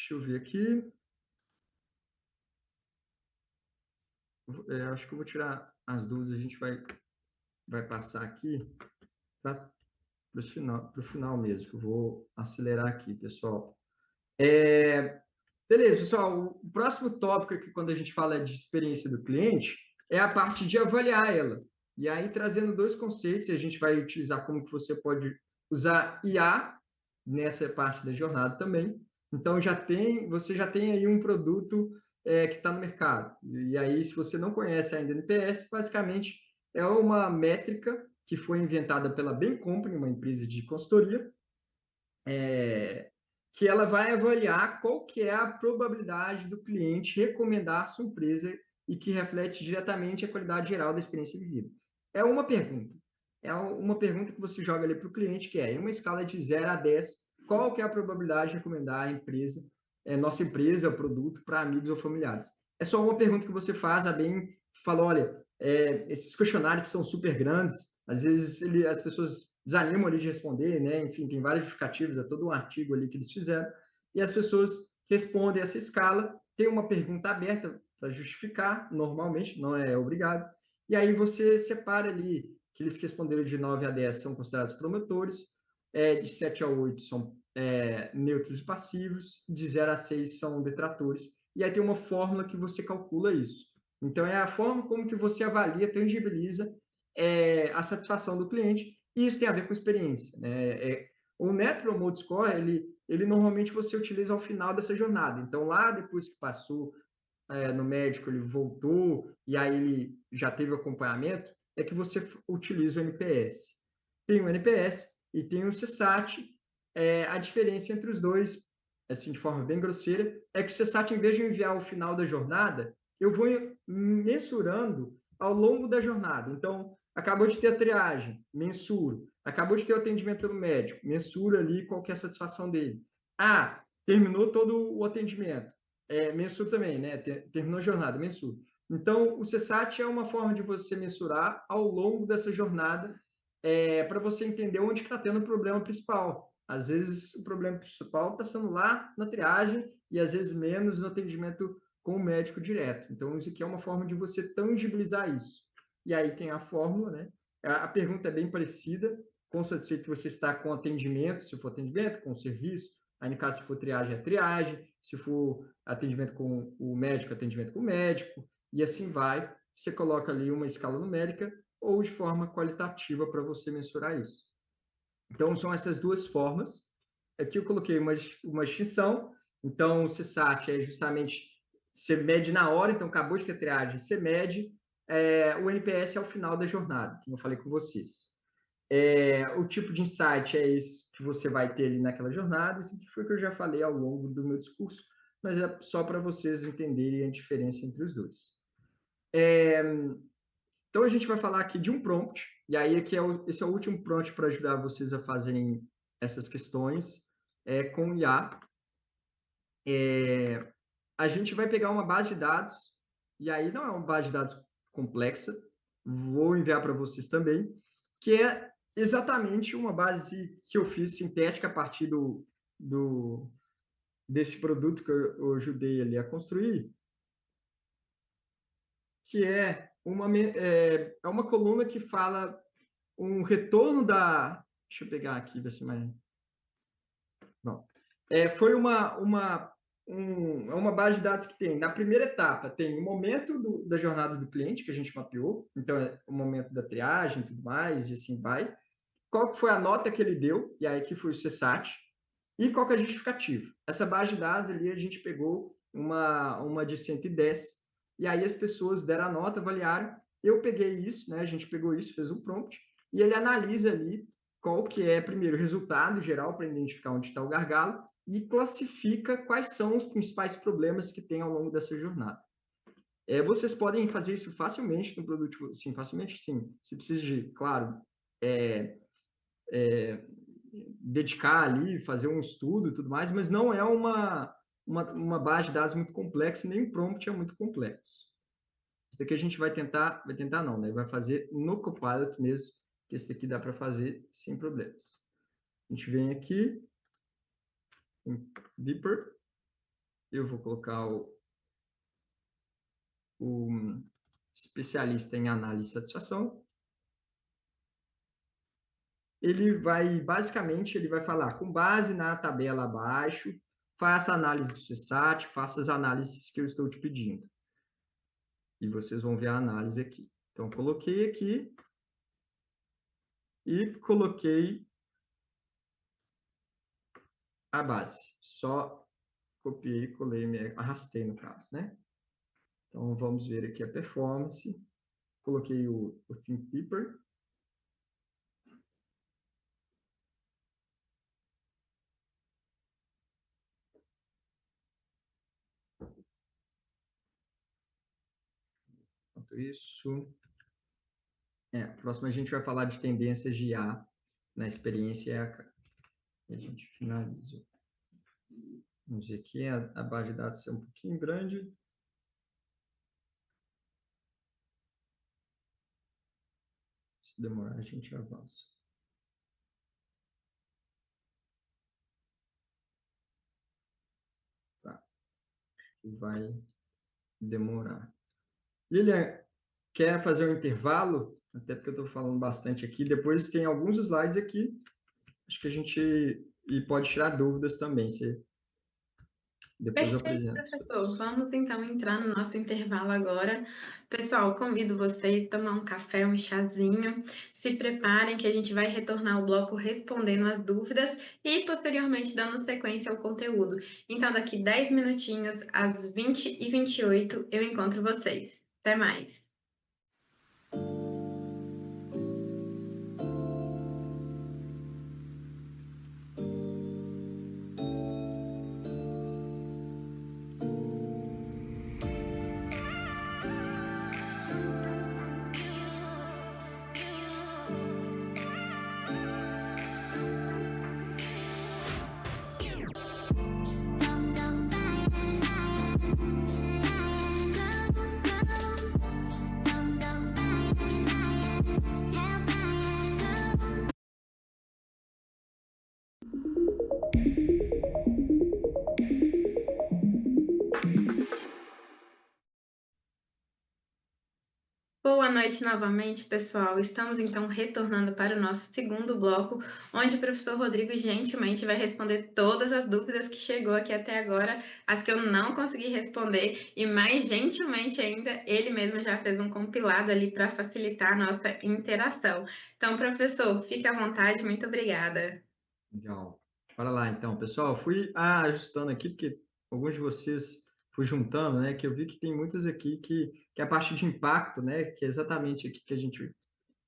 eu ver aqui. Acho que eu vou tirar as dúvidas, a gente vai passar aqui para o final mesmo, que eu vou acelerar aqui, pessoal. Beleza, pessoal, o próximo tópico aqui, quando a gente fala de experiência do cliente, é a parte de avaliar ela. E aí, trazendo dois conceitos, a gente vai utilizar como que você pode usar IA nessa parte da jornada também. Então, você já tem aí um produto que está no mercado. E aí, se você não conhece ainda NPS, basicamente é uma métrica que foi inventada pela Bain Company, uma empresa de consultoria, que ela vai avaliar qual que é a probabilidade do cliente recomendar sua empresa e que reflete diretamente a qualidade geral da experiência vivida. É uma pergunta. É uma pergunta que você joga ali para o cliente, que é, em uma escala de 0 a 10, qual que é a probabilidade de recomendar a empresa, nossa empresa, o produto, para amigos ou familiares? É só uma pergunta que você faz, a Bain fala, olha, esses questionários que são super grandes, às vezes as pessoas desanimam ali de responder, né? Enfim, tem vários justificativos, é todo um artigo ali que eles fizeram, e as pessoas respondem essa escala, tem uma pergunta aberta para justificar, normalmente, não é obrigado, e aí você separa ali que eles que responderam de 9 a 10 são considerados promotores, de 7 a 8 são neutros e passivos, de 0 a 6 são detratores, e aí tem uma fórmula que você calcula isso. Então, é a forma como que você avalia, tangibiliza a satisfação do cliente, e isso tem a ver com experiência. Né? O Net Promote Score, ele normalmente você utiliza ao final dessa jornada. Então, lá depois que passou no médico, ele voltou, e aí ele já teve o acompanhamento, é que você utiliza o NPS. Tem o NPS e tem o CSAT. A diferença entre os dois, assim, de forma bem grosseira, é que o CSAT, em vez de enviar ao final da jornada, eu vou mensurando ao longo da jornada. Então, acabou de ter a triagem, mensuro. Acabou de ter o atendimento pelo médico, mensura ali qual que é a satisfação dele. Terminou todo o atendimento. Mensura também, né? Terminou a jornada, mensura. Então, o CSAT é uma forma de você mensurar ao longo dessa jornada para você entender onde está tendo o problema principal. Às vezes, o problema principal está sendo lá na triagem e, às vezes, menos no atendimento com o médico direto. Então, isso aqui é uma forma de você tangibilizar isso. E aí tem a fórmula, né? A pergunta é bem parecida. Quão satisfeito você está com atendimento, se for atendimento, com o serviço. Aí, no caso, se for triagem, é triagem. Se for atendimento com o médico, atendimento com o médico. E assim vai. Você coloca ali uma escala numérica ou de forma qualitativa para você mensurar isso. Então, são essas duas formas. Aqui eu coloquei uma distinção. Então, o CSAT é justamente, você mede na hora, então acabou de ter triagem, você mede. O NPS é ao final da jornada, como eu falei com vocês. O tipo de insight é esse que você vai ter ali naquela jornada. Isso aqui foi o que eu já falei ao longo do meu discurso, mas é só para vocês entenderem a diferença entre os dois. Então, a gente vai falar aqui de um prompt, e aí esse é o último prompt para ajudar vocês a fazerem essas questões com IA. A gente vai pegar uma base de dados, e aí não é uma base de dados complexa, vou enviar para vocês também, que é exatamente uma base que eu fiz sintética a partir desse produto que eu ajudei ali a construir, que é uma coluna que fala um retorno da... Deixa eu pegar aqui, ver se mais... Não. Foi é uma base de dados que tem, na primeira etapa, tem o momento da jornada do cliente, que a gente mapeou, então é o momento da triagem e tudo mais, e assim vai. Qual que foi a nota que ele deu, e aí que foi o CSAT, e qual que é a justificativa. Essa base de dados ali, a gente pegou uma de 110, e aí as pessoas deram a nota, avaliaram, eu peguei isso, né, a gente pegou isso, fez um prompt, e ele analisa ali qual que é, primeiro, o resultado geral para identificar onde está o gargalo, e classifica quais são os principais problemas que tem ao longo dessa jornada. Vocês podem fazer isso facilmente no produto, sim, facilmente sim. Você precisa de, claro, dedicar ali, fazer um estudo e tudo mais, mas não é uma base de dados muito complexa, nem o prompt é muito complexo. Isso daqui a gente vai tentar não, né? Vai fazer no Copilot mesmo, que esse daqui dá para fazer sem problemas. A gente vem aqui, em Deeper, eu vou colocar o especialista em análise de satisfação. Ele vai, basicamente, ele vai falar, com base na tabela abaixo, faça a análise do CSAT, faça as análises que eu estou te pedindo. E vocês vão ver a análise aqui. Então, coloquei aqui e coloquei a base. Só copiei, colei, me arrastei no caso, né? Então, vamos ver aqui a performance. Coloquei o ThinkDeeper. Enquanto isso... próximo a gente vai falar de tendências de IA na experiência EAK. E a gente finaliza. Vamos ver aqui, a base de dados é um pouquinho grande. Se demorar, a gente avança. Tá. Vai demorar. Lilian, quer fazer um intervalo? Até porque eu estou falando bastante aqui. Depois tem alguns slides aqui. Acho que a gente pode tirar dúvidas também. Depois eu Perfeito, apresento. professor. Vamos então entrar no nosso intervalo agora. Pessoal, convido vocês a tomar um café, um chazinho. Se preparem que a gente vai retornar o bloco respondendo as dúvidas e posteriormente dando sequência ao conteúdo. Então, daqui 10 minutinhos, às 20h28, eu encontro vocês. Até mais! Boa noite novamente, pessoal. Estamos então retornando para o nosso segundo bloco, onde o professor Rodrigo gentilmente vai responder todas as dúvidas que chegou aqui até agora, as que eu não consegui responder, e mais gentilmente ainda, ele mesmo já fez um compilado ali para facilitar a nossa interação. Então, professor, fique à vontade, muito obrigada. Legal. Bora lá, então. Pessoal, fui ajustando aqui, porque alguns de vocês fui juntando, né? Que eu vi que tem muitos aqui que a parte de impacto, né? Que é exatamente aqui que a gente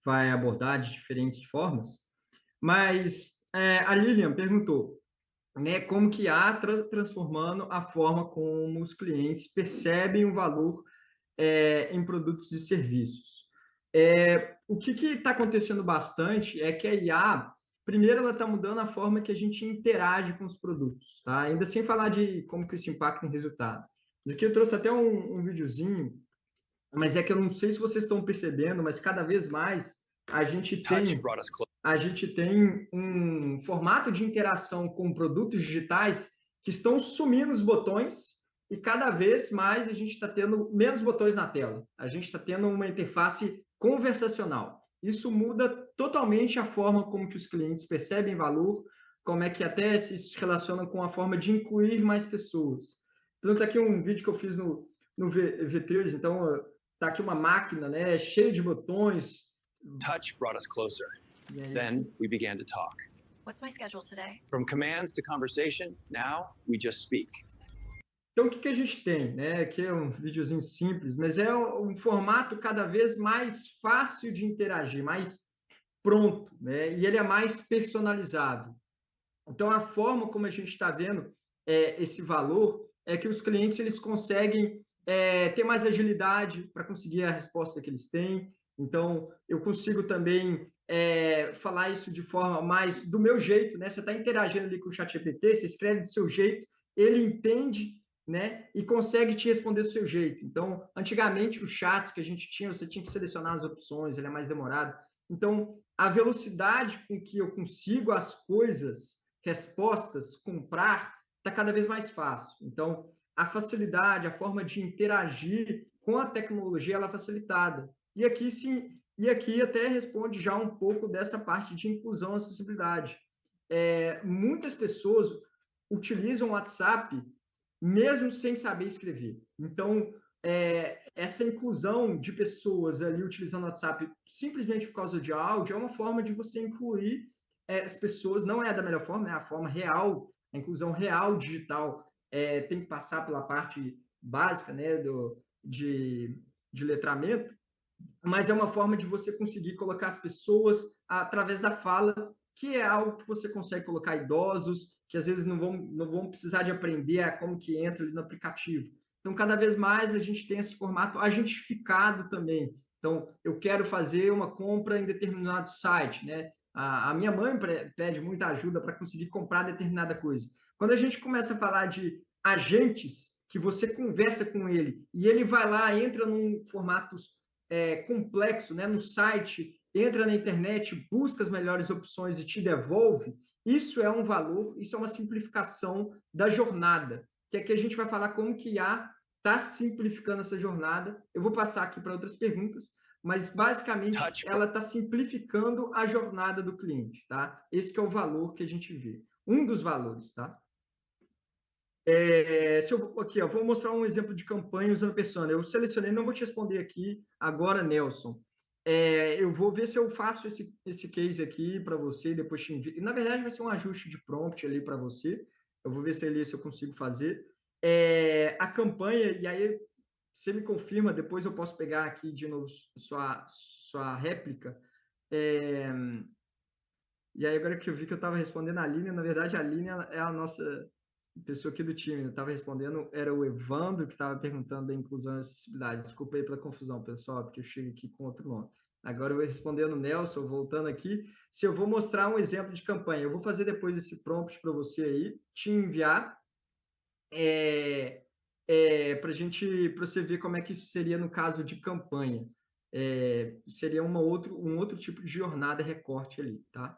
vai abordar de diferentes formas. Mas a Lilian perguntou, né? Como que a transformando a forma como os clientes percebem o valor em produtos e serviços. O que está acontecendo bastante é que a IA, primeiro, ela está mudando a forma que a gente interage com os produtos, tá? Ainda sem falar de como que isso impacta em resultado. Isso aqui eu trouxe até um videozinho, mas é que eu não sei se vocês estão percebendo, mas cada vez mais a gente tem um formato de interação com produtos digitais que estão sumindo os botões e cada vez mais a gente está tendo menos botões na tela. A gente está tendo uma interface conversacional. Isso muda totalmente a forma como que os clientes percebem valor, como é que até se relacionam com a forma de incluir mais pessoas. Então, está aqui um vídeo que eu fiz no V3, então está aqui uma máquina, né, cheia de botões. Touch brought us closer. Then we began to talk. What's my schedule today? From commands to conversation, now we just speak. Então, o que a gente tem, né? Aqui é um videozinho simples, mas é um formato cada vez mais fácil de interagir, mais pronto, né? E ele é mais personalizado. Então, a forma como a gente está vendo esse valor é que os clientes eles conseguem ter mais agilidade para conseguir a resposta que eles têm. Então, eu consigo também falar isso de forma mais do meu jeito, né? Você está interagindo ali com o ChatGPT, você escreve do seu jeito, ele entende, né? E consegue te responder do seu jeito. Então, antigamente, os chats que a gente tinha, você tinha que selecionar as opções, ele é mais demorado. Então, a velocidade com que eu consigo as coisas, respostas, comprar, está cada vez mais fácil. Então, a facilidade, a forma de interagir com a tecnologia, ela é facilitada. E aqui, sim, e aqui até responde já um pouco dessa parte de inclusão e acessibilidade. Muitas pessoas utilizam o WhatsApp mesmo sem saber escrever. Então, essa inclusão de pessoas ali utilizando o WhatsApp simplesmente por causa de áudio é uma forma de você incluir as pessoas, não é da melhor forma, é a forma real, a inclusão real digital tem que passar pela parte básica, né, de letramento, mas é uma forma de você conseguir colocar as pessoas através da fala, que é algo que você consegue colocar idosos, que às vezes não vão precisar de aprender como que entra ali no aplicativo. Então, cada vez mais a gente tem esse formato agentificado também. Então, eu quero fazer uma compra em determinado site, né? A minha mãe pede muita ajuda para conseguir comprar determinada coisa. Quando a gente começa a falar de agentes, que você conversa com ele, e ele vai lá, entra num formato complexo, né, no site, entra na internet, busca as melhores opções e te devolve, isso é um valor, isso é uma simplificação da jornada, que aqui a gente vai falar como que a IA está simplificando essa jornada. Eu vou passar aqui para outras perguntas, mas basicamente ela está simplificando a jornada do cliente, tá? Esse que é o valor que a gente vê. Um dos valores, tá? Aqui, ó, vou mostrar um exemplo de campanha usando Persona. Eu selecionei, não vou te responder aqui agora, Nelson. Eu vou ver se eu faço esse case aqui para você e depois te envio. Na verdade, vai ser um ajuste de prompt ali para você. Eu vou ver se eu consigo fazer. A campanha, e aí você me confirma, depois eu posso pegar aqui de novo sua réplica. E aí, agora que eu vi que eu estava respondendo a Aline, na verdade, a Aline é a nossa pessoa aqui do time. Eu estava respondendo, era o Evandro que estava perguntando da inclusão e acessibilidade. Desculpa aí pela confusão, pessoal, porque eu cheguei aqui com outro nome. Agora eu vou respondendo o Nelson, voltando aqui. Se eu vou mostrar um exemplo de campanha, eu vou fazer depois esse prompt para você aí, te enviar, para você ver como é que isso seria no caso de campanha. Seria um outro tipo de jornada recorte ali, tá?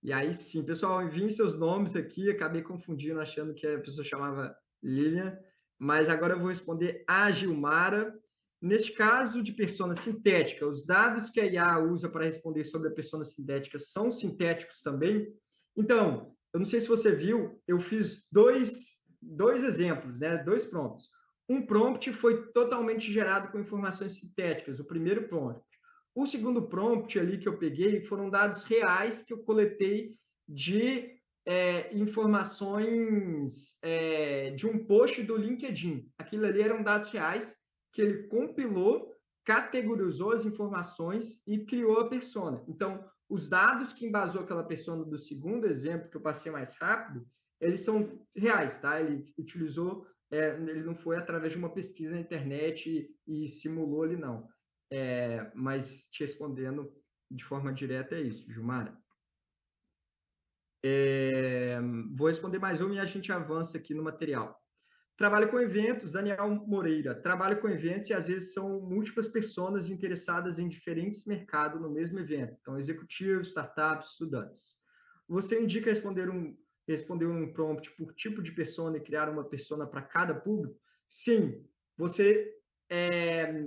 E aí sim, pessoal, enviem seus nomes aqui, acabei confundindo, achando que a pessoa chamava Lilian, mas agora eu vou responder a Gilmara. Neste caso de persona sintética, os dados que a IA usa para responder sobre a persona sintética são sintéticos também? Então, eu não sei se você viu, eu fiz dois exemplos, né? 2 prompts. Um prompt foi totalmente gerado com informações sintéticas, o primeiro prompt. O segundo prompt ali que eu peguei foram dados reais que eu coletei de informações de um post do LinkedIn. Aquilo ali eram dados reais que ele compilou, categorizou as informações e criou a persona. Então, os dados que embasou aquela persona do segundo exemplo, que eu passei mais rápido, eles são reais, tá? Ele utilizou, ele não foi através de uma pesquisa na internet e simulou ali, não. Mas te respondendo de forma direta é isso, Gilmara. Vou responder mais uma e a gente avança aqui no material. Trabalho com eventos, Daniel Moreira. Trabalho com eventos e às vezes são múltiplas pessoas interessadas em diferentes mercados no mesmo evento. Então, executivos, startups, estudantes. Você indica responder um prompt por tipo de persona e criar uma persona para cada público? Sim.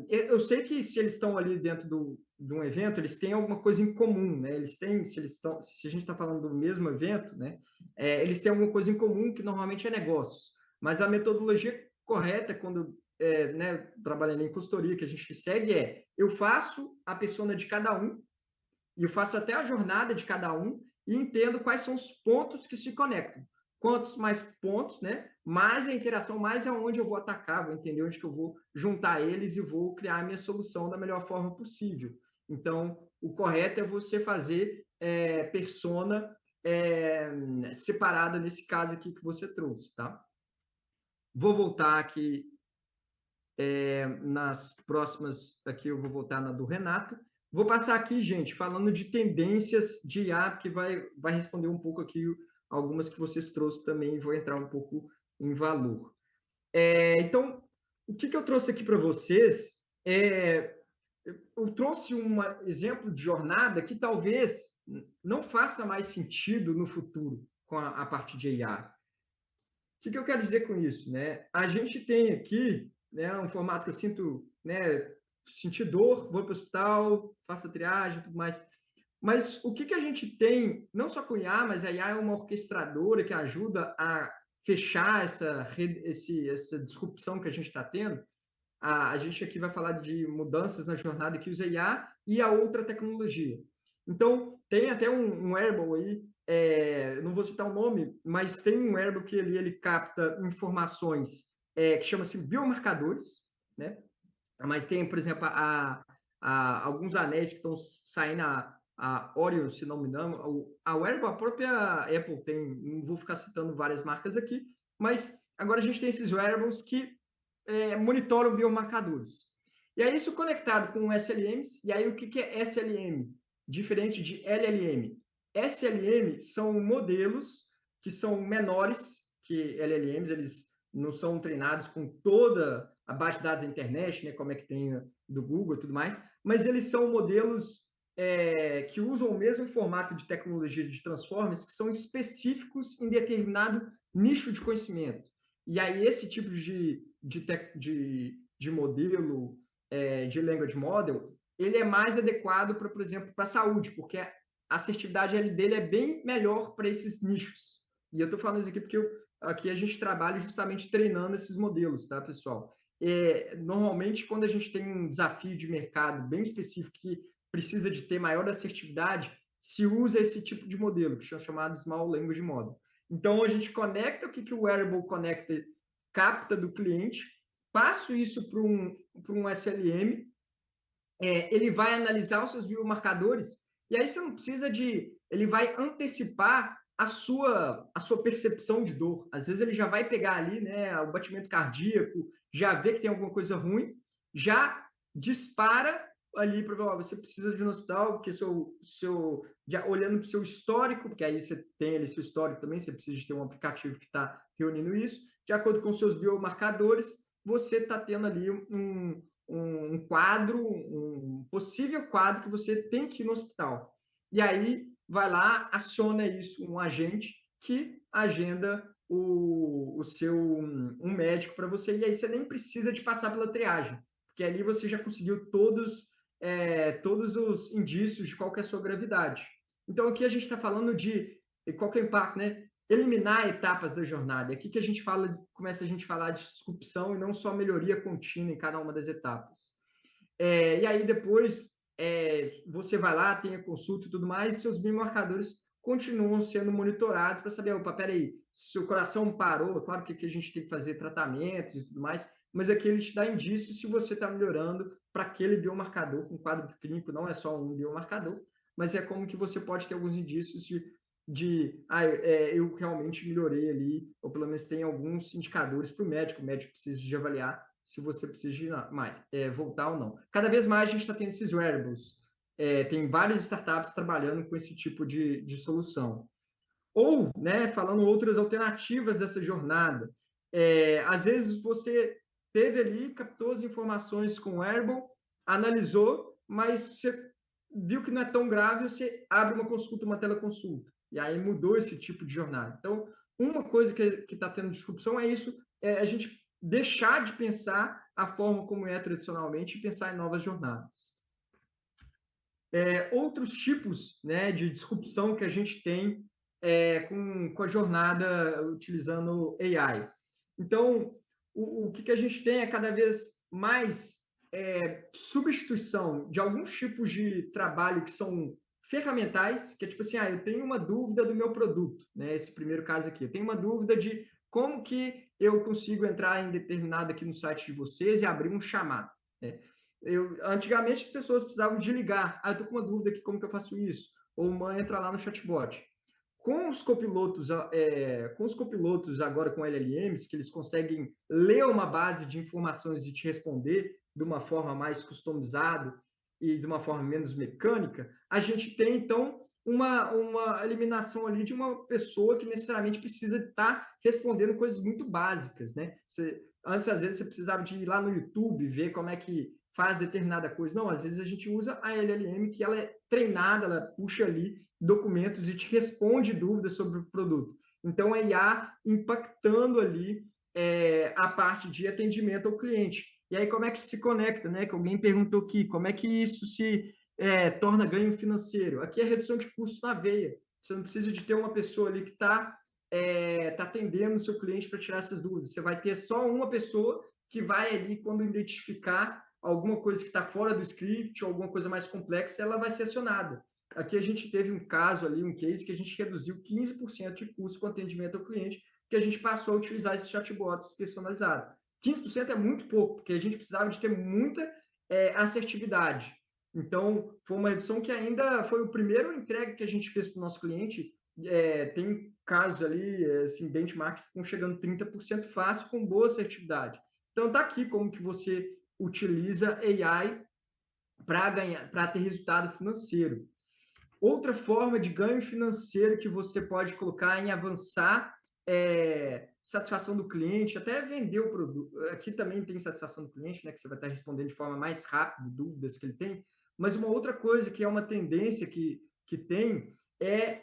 Eu sei que se eles estão ali dentro de um evento, eles têm alguma coisa em comum, né? Se a gente está falando do mesmo evento, né? Eles têm alguma coisa em comum que normalmente é negócios. Mas a metodologia correta, quando né, trabalhando em consultoria, que a gente segue eu faço a persona de cada um, e eu faço até a jornada de cada um, e entendo quais são os pontos que se conectam. Quantos mais pontos, né? Mais a interação, mais aonde eu vou atacar, vou entender onde que eu vou juntar eles e vou criar a minha solução da melhor forma possível. Então, o correto é você fazer persona separada nesse caso aqui que você trouxe, tá? Vou voltar aqui nas próximas, aqui eu vou voltar na do Renato. Vou passar aqui, gente, falando de tendências de IA, que vai responder um pouco aqui algumas que vocês trouxeram também, e vou entrar um pouco em valor. Então, o que eu trouxe aqui para vocês eu trouxe um exemplo de jornada que talvez não faça mais sentido no futuro com a parte de IA. O que eu quero dizer com isso, né? A gente tem aqui, né, um formato que eu sinto, né, senti dor, vou para o hospital, faço a triagem, tudo mais. Mas o que a gente tem, não só com IA, mas a IA é uma orquestradora que ajuda a fechar essa disrupção que a gente está tendo. A gente aqui vai falar de mudanças na jornada que usa IA e a outra tecnologia. Então, tem até um wearable aí, não vou citar o nome, mas tem um wearable que ele capta informações que chama-se biomarcadores, né? Mas tem, por exemplo, alguns anéis que estão saindo, a Oreo, se não me engano, a wearable, a própria Apple tem, não vou ficar citando várias marcas aqui, mas agora a gente tem esses wearables que monitoram biomarcadores. E aí isso conectado com SLMs, e aí o que é SLM? Diferente de LLM. SLM são modelos que são menores que LLMs, eles não são treinados com toda a base de dados da internet, né, como é que tem do Google e tudo mais, mas eles são modelos que usam o mesmo formato de tecnologia de transformers, que são específicos em determinado nicho de conhecimento. E aí esse tipo de modelo de language model, ele é mais adequado para, por exemplo, para a saúde, porque a assertividade dele é bem melhor para esses nichos. E eu estou falando isso aqui porque aqui a gente trabalha justamente treinando esses modelos, tá, pessoal? Normalmente, quando a gente tem um desafio de mercado bem específico que precisa de ter maior assertividade, se usa esse tipo de modelo, que são chamados Small Language Model. Então, a gente conecta o que o Wearable Connector capta do cliente, passo isso para um SLM, ele vai analisar os seus biomarcadores, e aí você não precisa ele vai antecipar a sua percepção de dor. Às vezes ele já vai pegar ali, né, o batimento cardíaco, já vê que tem alguma coisa ruim, já dispara ali para você precisa de um hospital, porque já olhando para o seu histórico, porque aí você tem ali seu histórico também, você precisa de ter um aplicativo que está reunindo isso, de acordo com seus biomarcadores, você está tendo ali um quadro, um possível quadro que você tem que ir no hospital. E aí vai lá, aciona isso, um agente que agenda um médico para você, e aí você nem precisa de passar pela triagem, porque ali você já conseguiu todos os indícios de qual que é a sua gravidade. Então, aqui a gente está falando de qual que é o impacto, né? Eliminar etapas da jornada. É aqui que a gente começa a gente falar de disrupção e não só melhoria contínua em cada uma das etapas. E aí depois você vai lá, tem a consulta e tudo mais, e seus biomarcadores continuam sendo monitorados para saber, opa, peraí, se o coração parou, claro que aqui a gente tem que fazer tratamentos e tudo mais, mas aqui ele te dá indício se você está melhorando para aquele biomarcador, com quadro clínico não é só um biomarcador, mas é como que você pode ter alguns indícios eu realmente melhorei ali, ou pelo menos tem alguns indicadores para o médico precisa de avaliar se você precisa de voltar ou não. Cada vez mais a gente está tendo esses wearables, tem várias startups trabalhando com esse tipo de solução. Ou, né, falando outras alternativas dessa jornada, Às vezes você teve ali, captou as informações com o Wearable, analisou, mas você viu que não é tão grave, você abre uma consulta, uma teleconsulta. E aí mudou esse tipo de jornada. Então, uma coisa que está tendo disrupção é isso, é a gente deixar de pensar a forma como é tradicionalmente e pensar em novas jornadas. Outros tipos, né, de disrupção que a gente tem com a jornada utilizando AI. Então, o que a gente tem é cada vez mais substituição de alguns tipos de trabalho que são ferramentais, que é tipo assim, eu tenho uma dúvida do meu produto, né? Esse primeiro caso aqui, eu tenho uma dúvida de como que eu consigo entrar em determinado aqui no site de vocês e abrir um chamado, né? Antigamente as pessoas precisavam de ligar, eu tô com uma dúvida aqui, como que eu faço isso? Ou uma entra lá no chatbot. Com os copilotos agora com LLMs, que eles conseguem ler uma base de informações e te responder de uma forma mais customizada e de uma forma menos mecânica, a gente tem, então, uma eliminação ali de uma pessoa que necessariamente precisa estar respondendo coisas muito básicas, né? Antes, às vezes, você precisava de ir lá no YouTube, ver como é que faz determinada coisa. Não, às vezes a gente usa a LLM, que ela é treinada, ela puxa ali documentos e te responde dúvidas sobre o produto. Então, a IA impactando ali a parte de atendimento ao cliente. E aí, como é que se conecta, né? Que alguém perguntou aqui, como é que isso se torna ganho financeiro? Aqui é redução de custos na veia. Você não precisa de ter uma pessoa ali que está atendendo o seu cliente para tirar essas dúvidas. Você vai ter só uma pessoa que vai ali, quando identificar alguma coisa que está fora do script ou alguma coisa mais complexa, ela vai ser acionada. Aqui a gente teve um caso ali, um case, que a gente reduziu 15% de custo com atendimento ao cliente, que a gente passou a utilizar esses chatbots personalizados. 15% é muito pouco, porque a gente precisava de ter muita assertividade. Então, foi uma redução que ainda foi o primeiro entrega que a gente fez para o nosso cliente. Tem casos ali, assim, benchmarks que estão chegando 30% fácil, com boa assertividade. Então, está aqui como que você utiliza AI para ter resultado financeiro. Outra forma de ganho financeiro que você pode colocar em avançar satisfação do cliente, até vender o produto. Aqui também tem satisfação do cliente, né, que você vai estar respondendo de forma mais rápida dúvidas que ele tem. Mas uma outra coisa que é uma tendência que tem é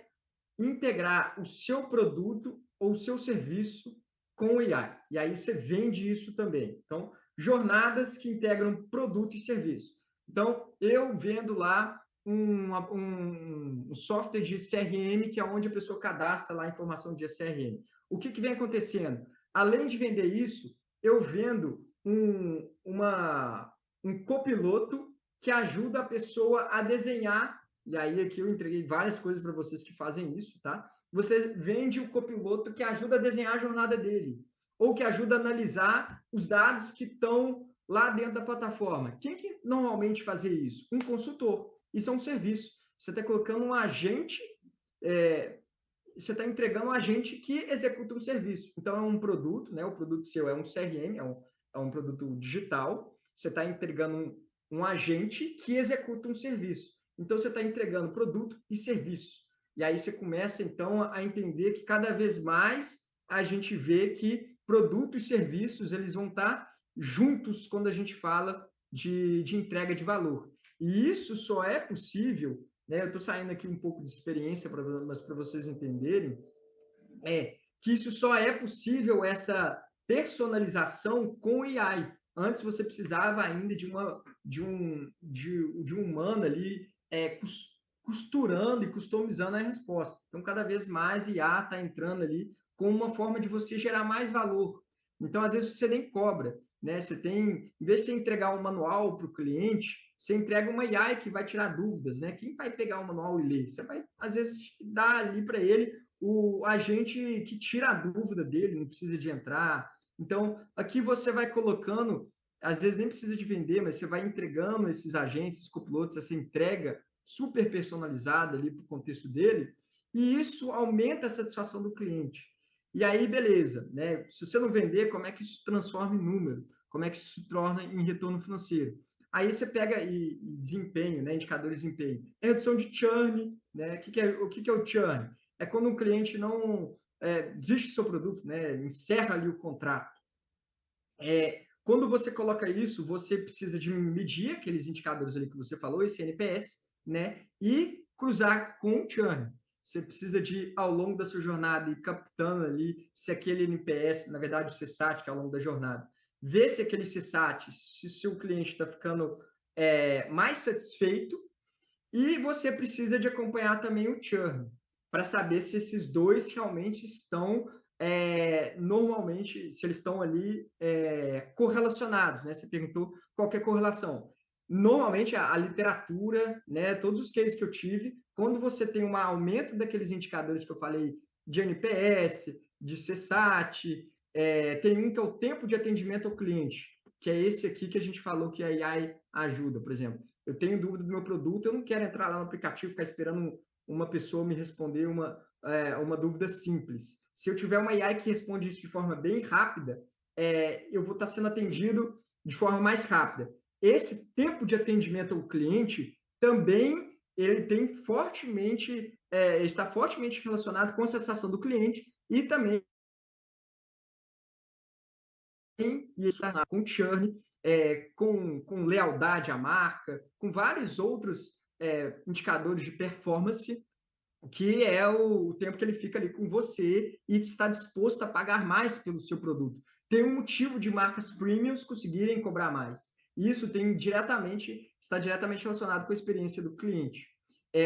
integrar o seu produto ou o seu serviço com o AI. E aí você vende isso também. Então, jornadas que integram produto e serviço. Então, eu vendo lá um software de CRM, que é onde a pessoa cadastra lá a informação de CRM. O que vem acontecendo? Além de vender isso, eu vendo um copiloto que ajuda a pessoa a desenhar, e aí aqui eu entreguei várias coisas para vocês que fazem isso, tá? Você vende o copiloto que ajuda a desenhar a jornada dele, ou que ajuda a analisar os dados que estão lá dentro da plataforma. Quem que normalmente fazia isso? Um consultor. Isso é um serviço. Você está colocando um agente, você está entregando um agente que executa um serviço. Então, é um produto, né? O produto seu é um CRM, é um produto digital. Você está entregando um agente que executa um serviço. Então, você está entregando produto e serviço. E aí você começa, então, a entender que cada vez mais a gente vê que produto e serviços eles vão estar juntos quando a gente fala de entrega de valor. E isso só é possível, né? Eu estou saindo aqui um pouco de experiência, mas para vocês entenderem, que isso só é possível, essa personalização com o AI. Antes você precisava ainda de um humano ali costurando e customizando a resposta. Então, cada vez mais IA está entrando ali com uma forma de você gerar mais valor. Então, às vezes, você nem cobra, né? Você tem, em vez de você entregar um manual para o cliente, você entrega uma AI que vai tirar dúvidas, né? Quem vai pegar o manual e ler? Você vai, às vezes, dar ali para ele o agente que tira a dúvida dele, não precisa de entrar. Então, aqui você vai colocando, às vezes nem precisa de vender, mas você vai entregando esses agentes, esses copilotos, essa entrega super personalizada ali para o contexto dele, e isso aumenta a satisfação do cliente. E aí, beleza, né? Se você não vender, como é que isso transforma em número? Como é que isso se torna em retorno financeiro? Aí você pega e desempenho, né? Indicadores de desempenho. É redução de churn, né? O que é o churn? É quando um cliente desiste do seu produto, né? Encerra ali o contrato. Quando você coloca isso, você precisa de medir aqueles indicadores ali que você falou, esse NPS, né? E cruzar com o churn. Você precisa de, ao longo da sua jornada, ir captando ali se aquele NPS, na verdade o CSAT, que é ao longo da jornada, ver se aquele CSAT, se o seu cliente está ficando mais satisfeito, e você precisa de acompanhar também o churn, para saber se esses dois realmente estão, normalmente, se eles estão ali correlacionados, né? Você perguntou qual que é a correlação. Normalmente, a literatura, né, todos os cases que eu tive, quando você tem um aumento daqueles indicadores que eu falei, de NPS, de CSAT, tem um que é o tempo de atendimento ao cliente, que é esse aqui que a gente falou que a AI ajuda, por exemplo. Eu tenho dúvida do meu produto, eu não quero entrar lá no aplicativo, ficar esperando uma pessoa me responder uma dúvida simples. Se eu tiver uma AI que responde isso de forma bem rápida, eu vou estar sendo atendido de forma mais rápida. Esse tempo de atendimento ao cliente também ele tem fortemente, está fortemente relacionado com a satisfação do cliente e também com churn, com lealdade à marca, com vários outros indicadores de performance, que é o tempo que ele fica ali com você e está disposto a pagar mais pelo seu produto. Tem um motivo de marcas premiums conseguirem cobrar mais. Isso está diretamente relacionado com a experiência do cliente.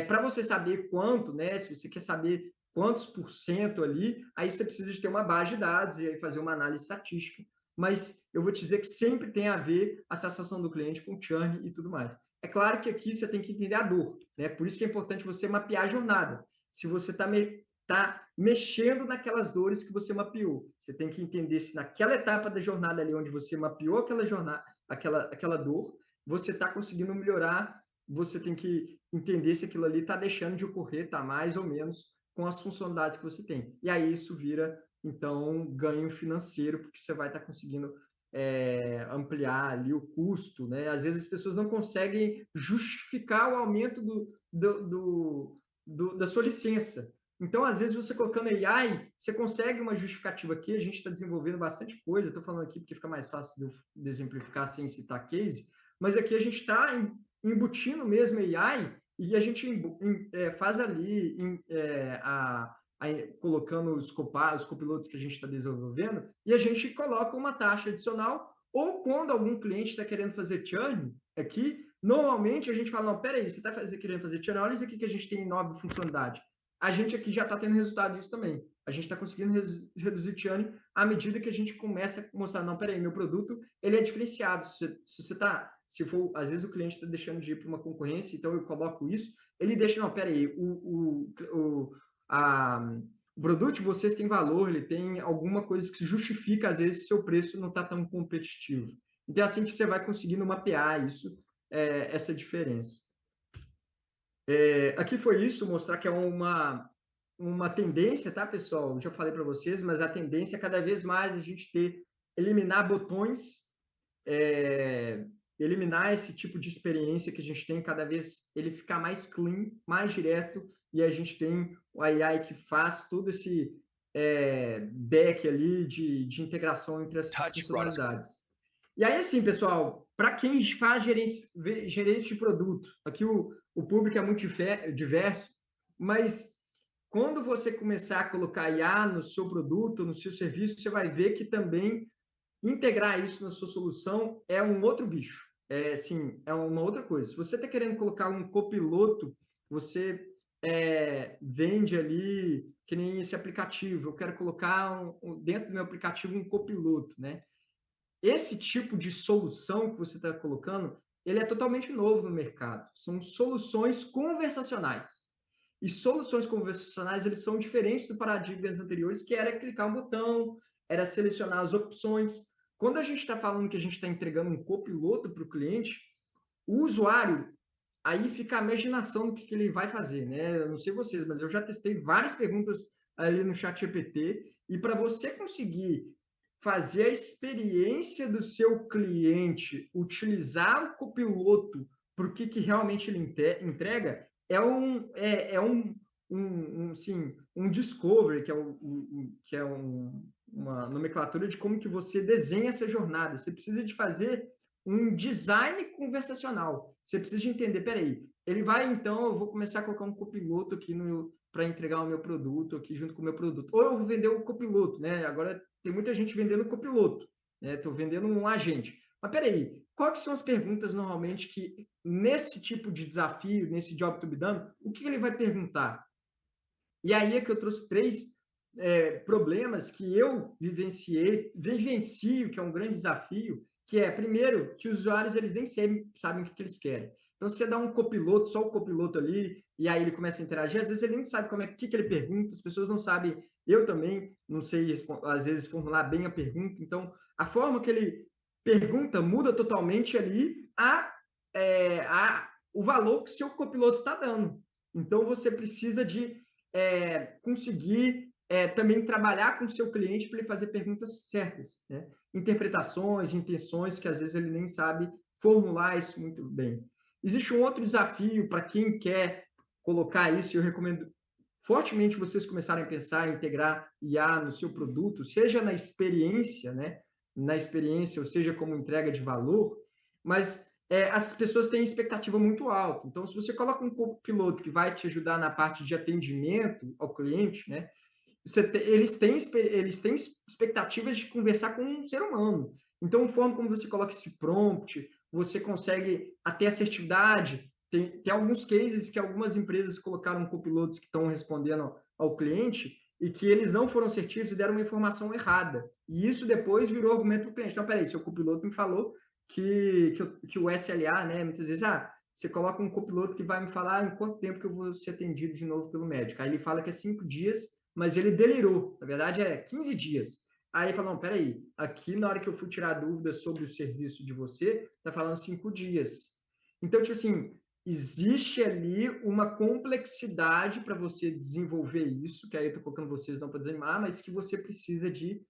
Para você saber quanto, né, se você quer saber quantos por cento ali, aí você precisa de ter uma base de dados e aí fazer uma análise estatística. Mas eu vou te dizer que sempre tem a ver a satisfação do cliente com churn e tudo mais. É claro que aqui você tem que entender a dor, né? Por isso que é importante você mapear a jornada. Se você está mexendo naquelas dores que você mapeou, você tem que entender se naquela etapa da jornada ali onde você mapeou aquela jornada, aquela dor, você está conseguindo melhorar. Você tem que entender se aquilo ali está deixando de ocorrer, está mais ou menos com as funcionalidades que você tem. E aí isso vira, então, ganho financeiro, porque você vai estar conseguindo ampliar ali o custo, né? Às vezes as pessoas não conseguem justificar o aumento da sua licença. Então, às vezes, você colocando AI, você consegue uma justificativa aqui, a gente está desenvolvendo bastante coisa, estou falando aqui porque fica mais fácil de exemplificar sem citar case, mas aqui a gente está embutindo mesmo AI e a gente faz ali colocando os copilotos que a gente está desenvolvendo e a gente coloca uma taxa adicional ou quando algum cliente está querendo fazer churn aqui, normalmente a gente fala, não, peraí, você está querendo fazer churn, olha isso aqui que a gente tem em nova funcionalidade. A gente aqui já está tendo resultado disso também. A gente está conseguindo reduzir churn à medida que a gente começa a mostrar, não, peraí, meu produto, ele é diferenciado. Se for, às vezes o cliente está deixando de ir para uma concorrência, então eu coloco isso, ele deixa, não, peraí, o produto de vocês tem valor, ele tem alguma coisa que justifica, às vezes, seu preço não está tão competitivo. Então, é assim que você vai conseguindo mapear isso, essa diferença. Aqui foi isso, mostrar que é uma tendência, tá, pessoal? Já falei para vocês, mas a tendência é cada vez mais a gente eliminar botões, eliminar esse tipo de experiência que a gente tem, cada vez ele ficar mais clean, mais direto, e a gente tem o AI que faz todo esse back ali de integração entre as funcionalidades. E aí, assim, pessoal, para quem faz gerência de produto, aqui o público é muito diverso, mas quando você começar a colocar IA no seu produto, no seu serviço, você vai ver que também integrar isso na sua solução é um outro bicho. É uma outra coisa. Se você está querendo colocar um copiloto, você vende ali, que nem esse aplicativo, eu quero colocar dentro do meu aplicativo um copiloto, né? Esse tipo de solução que você está colocando, ele é totalmente novo no mercado. São soluções conversacionais. E soluções conversacionais, eles são diferentes do paradigmas anteriores, que era clicar um botão, era selecionar as opções. Quando a gente está falando que a gente está entregando um copiloto para o cliente, o usuário, aí fica a imaginação do que ele vai fazer, né? Eu não sei vocês, mas eu já testei várias perguntas ali no ChatGPT, e para você conseguir fazer a experiência do seu cliente utilizar o copiloto para o que realmente ele entrega, é um discovery, que é uma nomenclatura de como que você desenha essa jornada. Você precisa de fazer um design conversacional. Você precisa de entender, peraí, então, eu vou começar a colocar um copiloto aqui para entregar o meu produto aqui junto com o meu produto. Ou eu vou vender o copiloto, né? Agora tem muita gente vendendo copiloto, né? Estou vendendo um agente. Mas peraí, quais são as perguntas normalmente que, nesse tipo de desafio, nesse job to be done, o que ele vai perguntar? E aí é que eu trouxe 3 problemas que eu vivencio, que é um grande desafio, que é, primeiro, que os usuários eles nem sabem o que eles querem. Então, se você dá um copiloto, só o copiloto ali, e aí ele começa a interagir, às vezes ele nem sabe o que ele pergunta, as pessoas não sabem, eu também não sei, às vezes, formular bem a pergunta. Então, a forma que ele pergunta muda totalmente ali o valor que seu copiloto está dando. Então, você precisa de conseguir também trabalhar com o seu cliente para ele fazer perguntas certas, né? Interpretações, intenções, que às vezes ele nem sabe formular isso muito bem. Existe um outro desafio para quem quer colocar isso, e eu recomendo fortemente vocês começarem a pensar em integrar IA no seu produto, seja na experiência, né? Na experiência, ou seja, como entrega de valor, mas as pessoas têm expectativa muito alta. Então, se você coloca um copiloto que vai te ajudar na parte de atendimento ao cliente, né? Eles têm expectativas de conversar com um ser humano. Então, a forma como você coloca esse prompt, você consegue até assertividade. Tem alguns cases que algumas empresas colocaram copilotos que estão respondendo ao cliente e que eles não foram assertivos e deram uma informação errada. E isso depois virou argumento para o cliente. Então, peraí, seu copiloto me falou que o SLA, né, muitas vezes, você coloca um copiloto que vai me falar em quanto tempo que eu vou ser atendido de novo pelo médico. Aí ele fala que é 5 dias, mas ele delirou. Na verdade, é 15 dias. Aí ele falou, não, peraí, aqui na hora que eu fui tirar dúvidas sobre o serviço de você, tá falando 5 dias. Então, tipo assim, existe ali uma complexidade para você desenvolver isso, que aí eu estou colocando vocês não para desanimar, mas que você precisa de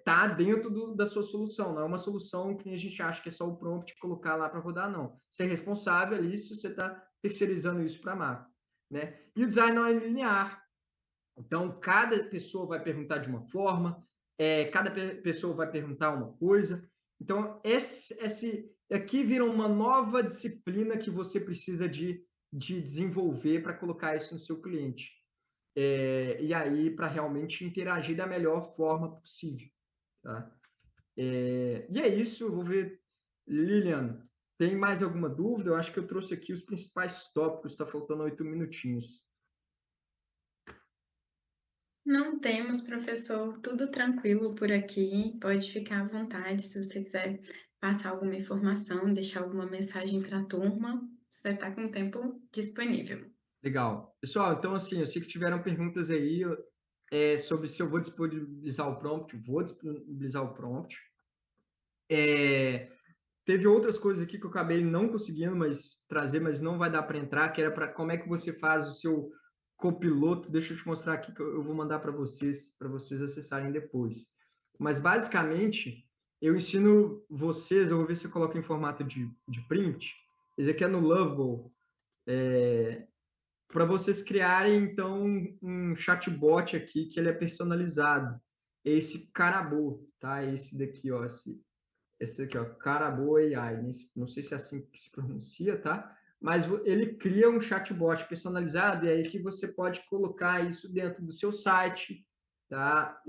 tá dentro da sua solução. Não é uma solução que a gente acha que é só o prompt colocar lá para rodar, não. Você é responsável ali se você está terceirizando isso para a máquina, né? E o design não é linear. Então, cada pessoa vai perguntar de uma forma, cada pessoa vai perguntar uma coisa. Então, esse aqui vira uma nova disciplina que você precisa de desenvolver para colocar isso no seu cliente. E aí, para realmente interagir da melhor forma possível. Tá? E é isso, eu vou ver. Lilian, tem mais alguma dúvida? Eu acho que eu trouxe aqui os principais tópicos, está faltando 8 minutinhos. Não temos, professor, tudo tranquilo por aqui. Pode ficar à vontade se você quiser passar alguma informação, deixar alguma mensagem para a turma. Você está com o tempo disponível. Legal. Pessoal, então assim, eu sei que tiveram perguntas aí sobre se eu vou disponibilizar o prompt. Vou disponibilizar o prompt. Teve outras coisas aqui que eu acabei não conseguindo trazer, mas não vai dar para entrar, que era para como é que você faz o seu copiloto. Deixa eu te mostrar aqui que eu vou mandar para vocês acessarem depois. Mas basicamente, eu ensino vocês, eu vou ver se eu coloco em formato de print. Esse aqui é no Lovable. Para vocês criarem, então, um chatbot aqui que ele é personalizado. Esse Carabô, tá? Esse daqui, ó, esse aqui, ó, Carabô AI. Não sei se é assim que se pronuncia, tá? Mas ele cria um chatbot personalizado e aí que você pode colocar isso dentro do seu site, tá?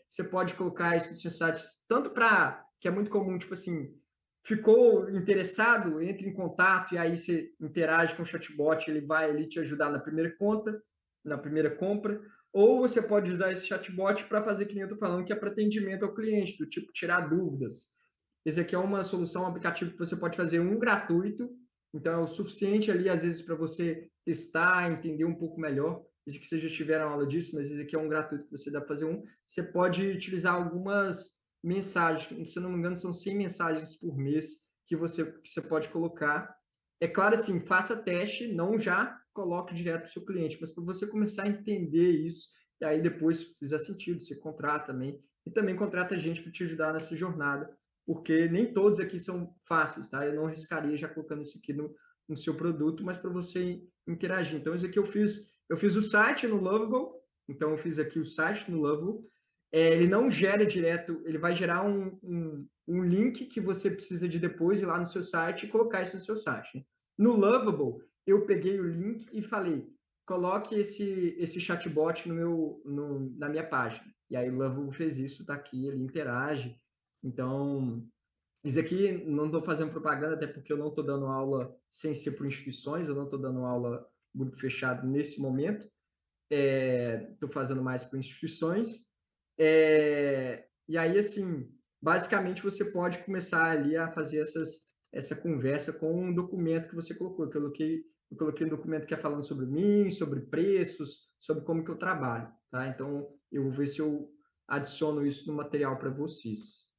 Você pode colocar isso no seu site tanto para, que é muito comum, tipo assim, ficou interessado, entre em contato e aí você interage com o chatbot, ele vai ali te ajudar na primeira conta, na primeira compra, ou você pode usar esse chatbot para fazer que nem eu estou falando, que é para atendimento ao cliente, do tipo tirar dúvidas. Esse aqui é uma solução, um aplicativo que você pode fazer um gratuito, então é o suficiente ali, às vezes, para você testar, entender um pouco melhor. Desde que vocês já tiveram aula disso, mas esse aqui é um gratuito que você dá para fazer um. Você pode utilizar algumas mensagens, se eu não me engano, são 100 mensagens por mês que você pode colocar. É claro, assim, faça teste, não já coloque direto para o seu cliente, mas para você começar a entender isso, e aí depois, se fizer sentido, você contrata também, e também contrata gente para te ajudar nessa jornada, porque nem todos aqui são fáceis, tá? Eu não arriscaria já colocando isso aqui no no seu produto, mas para você interagir. Então, isso aqui eu fiz o site no Lovable, então eu fiz aqui o site no Lovable. Ele não gera direto, ele vai gerar um link que você precisa de depois ir lá no seu site e colocar isso no seu site. Né? No Lovable, eu peguei o link e falei, coloque esse chatbot na minha página. E aí o Lovable fez isso, está aqui, ele interage. Então, isso aqui não estou fazendo propaganda, até porque eu não estou dando aula sem ser por instituições, eu não estou dando aula grupo fechado nesse momento. Estou fazendo mais por instituições. E aí, assim, basicamente você pode começar ali a fazer essa conversa com um documento que você colocou. Eu coloquei um documento que é falando sobre mim, sobre preços, sobre como que eu trabalho, tá? Então, eu vou ver se eu adiciono isso no material para vocês.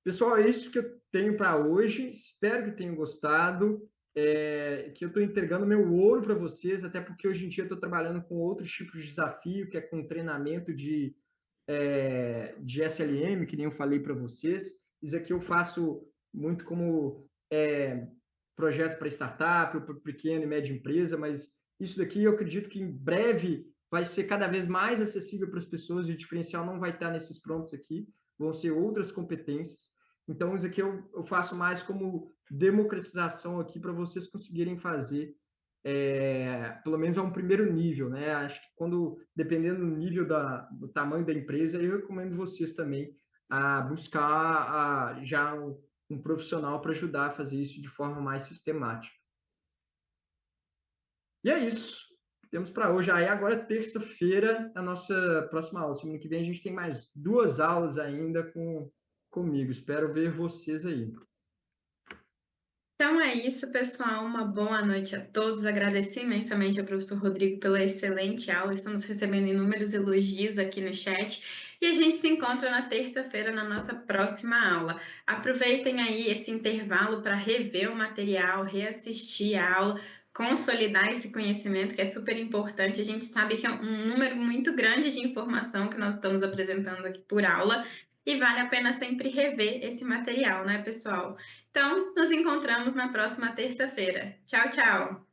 Pessoal, é isso que eu tenho para hoje. Espero que tenham gostado. Que eu estou entregando meu ouro para vocês, até porque hoje em dia eu estou trabalhando com outros tipos de desafio, que é com treinamento de SLM, que nem eu falei para vocês. Isso aqui eu faço muito como projeto para startup, para pequena e média empresa, mas isso daqui eu acredito que em breve vai ser cada vez mais acessível para as pessoas, e o diferencial não vai estar nesses prompts aqui, vão ser outras competências. Então, isso aqui eu faço mais como democratização aqui para vocês conseguirem fazer, pelo menos a um primeiro nível, né? Acho que dependendo do nível do tamanho da empresa, eu recomendo vocês também a buscar já um profissional para ajudar a fazer isso de forma mais sistemática. E é isso. Temos para hoje. Aí agora, terça-feira, a nossa próxima aula. Semana que vem a gente tem mais 2 aulas ainda comigo. Espero ver vocês aí. Então é isso, pessoal. Uma boa noite a todos. Agradeço imensamente ao professor Rodrigo pela excelente aula. Estamos recebendo inúmeros elogios aqui no chat. E a gente se encontra na terça-feira na nossa próxima aula. Aproveitem aí esse intervalo para rever o material, reassistir a aula, consolidar esse conhecimento, que é super importante. A gente sabe que é um número muito grande de informação que nós estamos apresentando aqui por aula. E vale a pena sempre rever esse material, né, pessoal? Então, nos encontramos na próxima terça-feira. Tchau, tchau!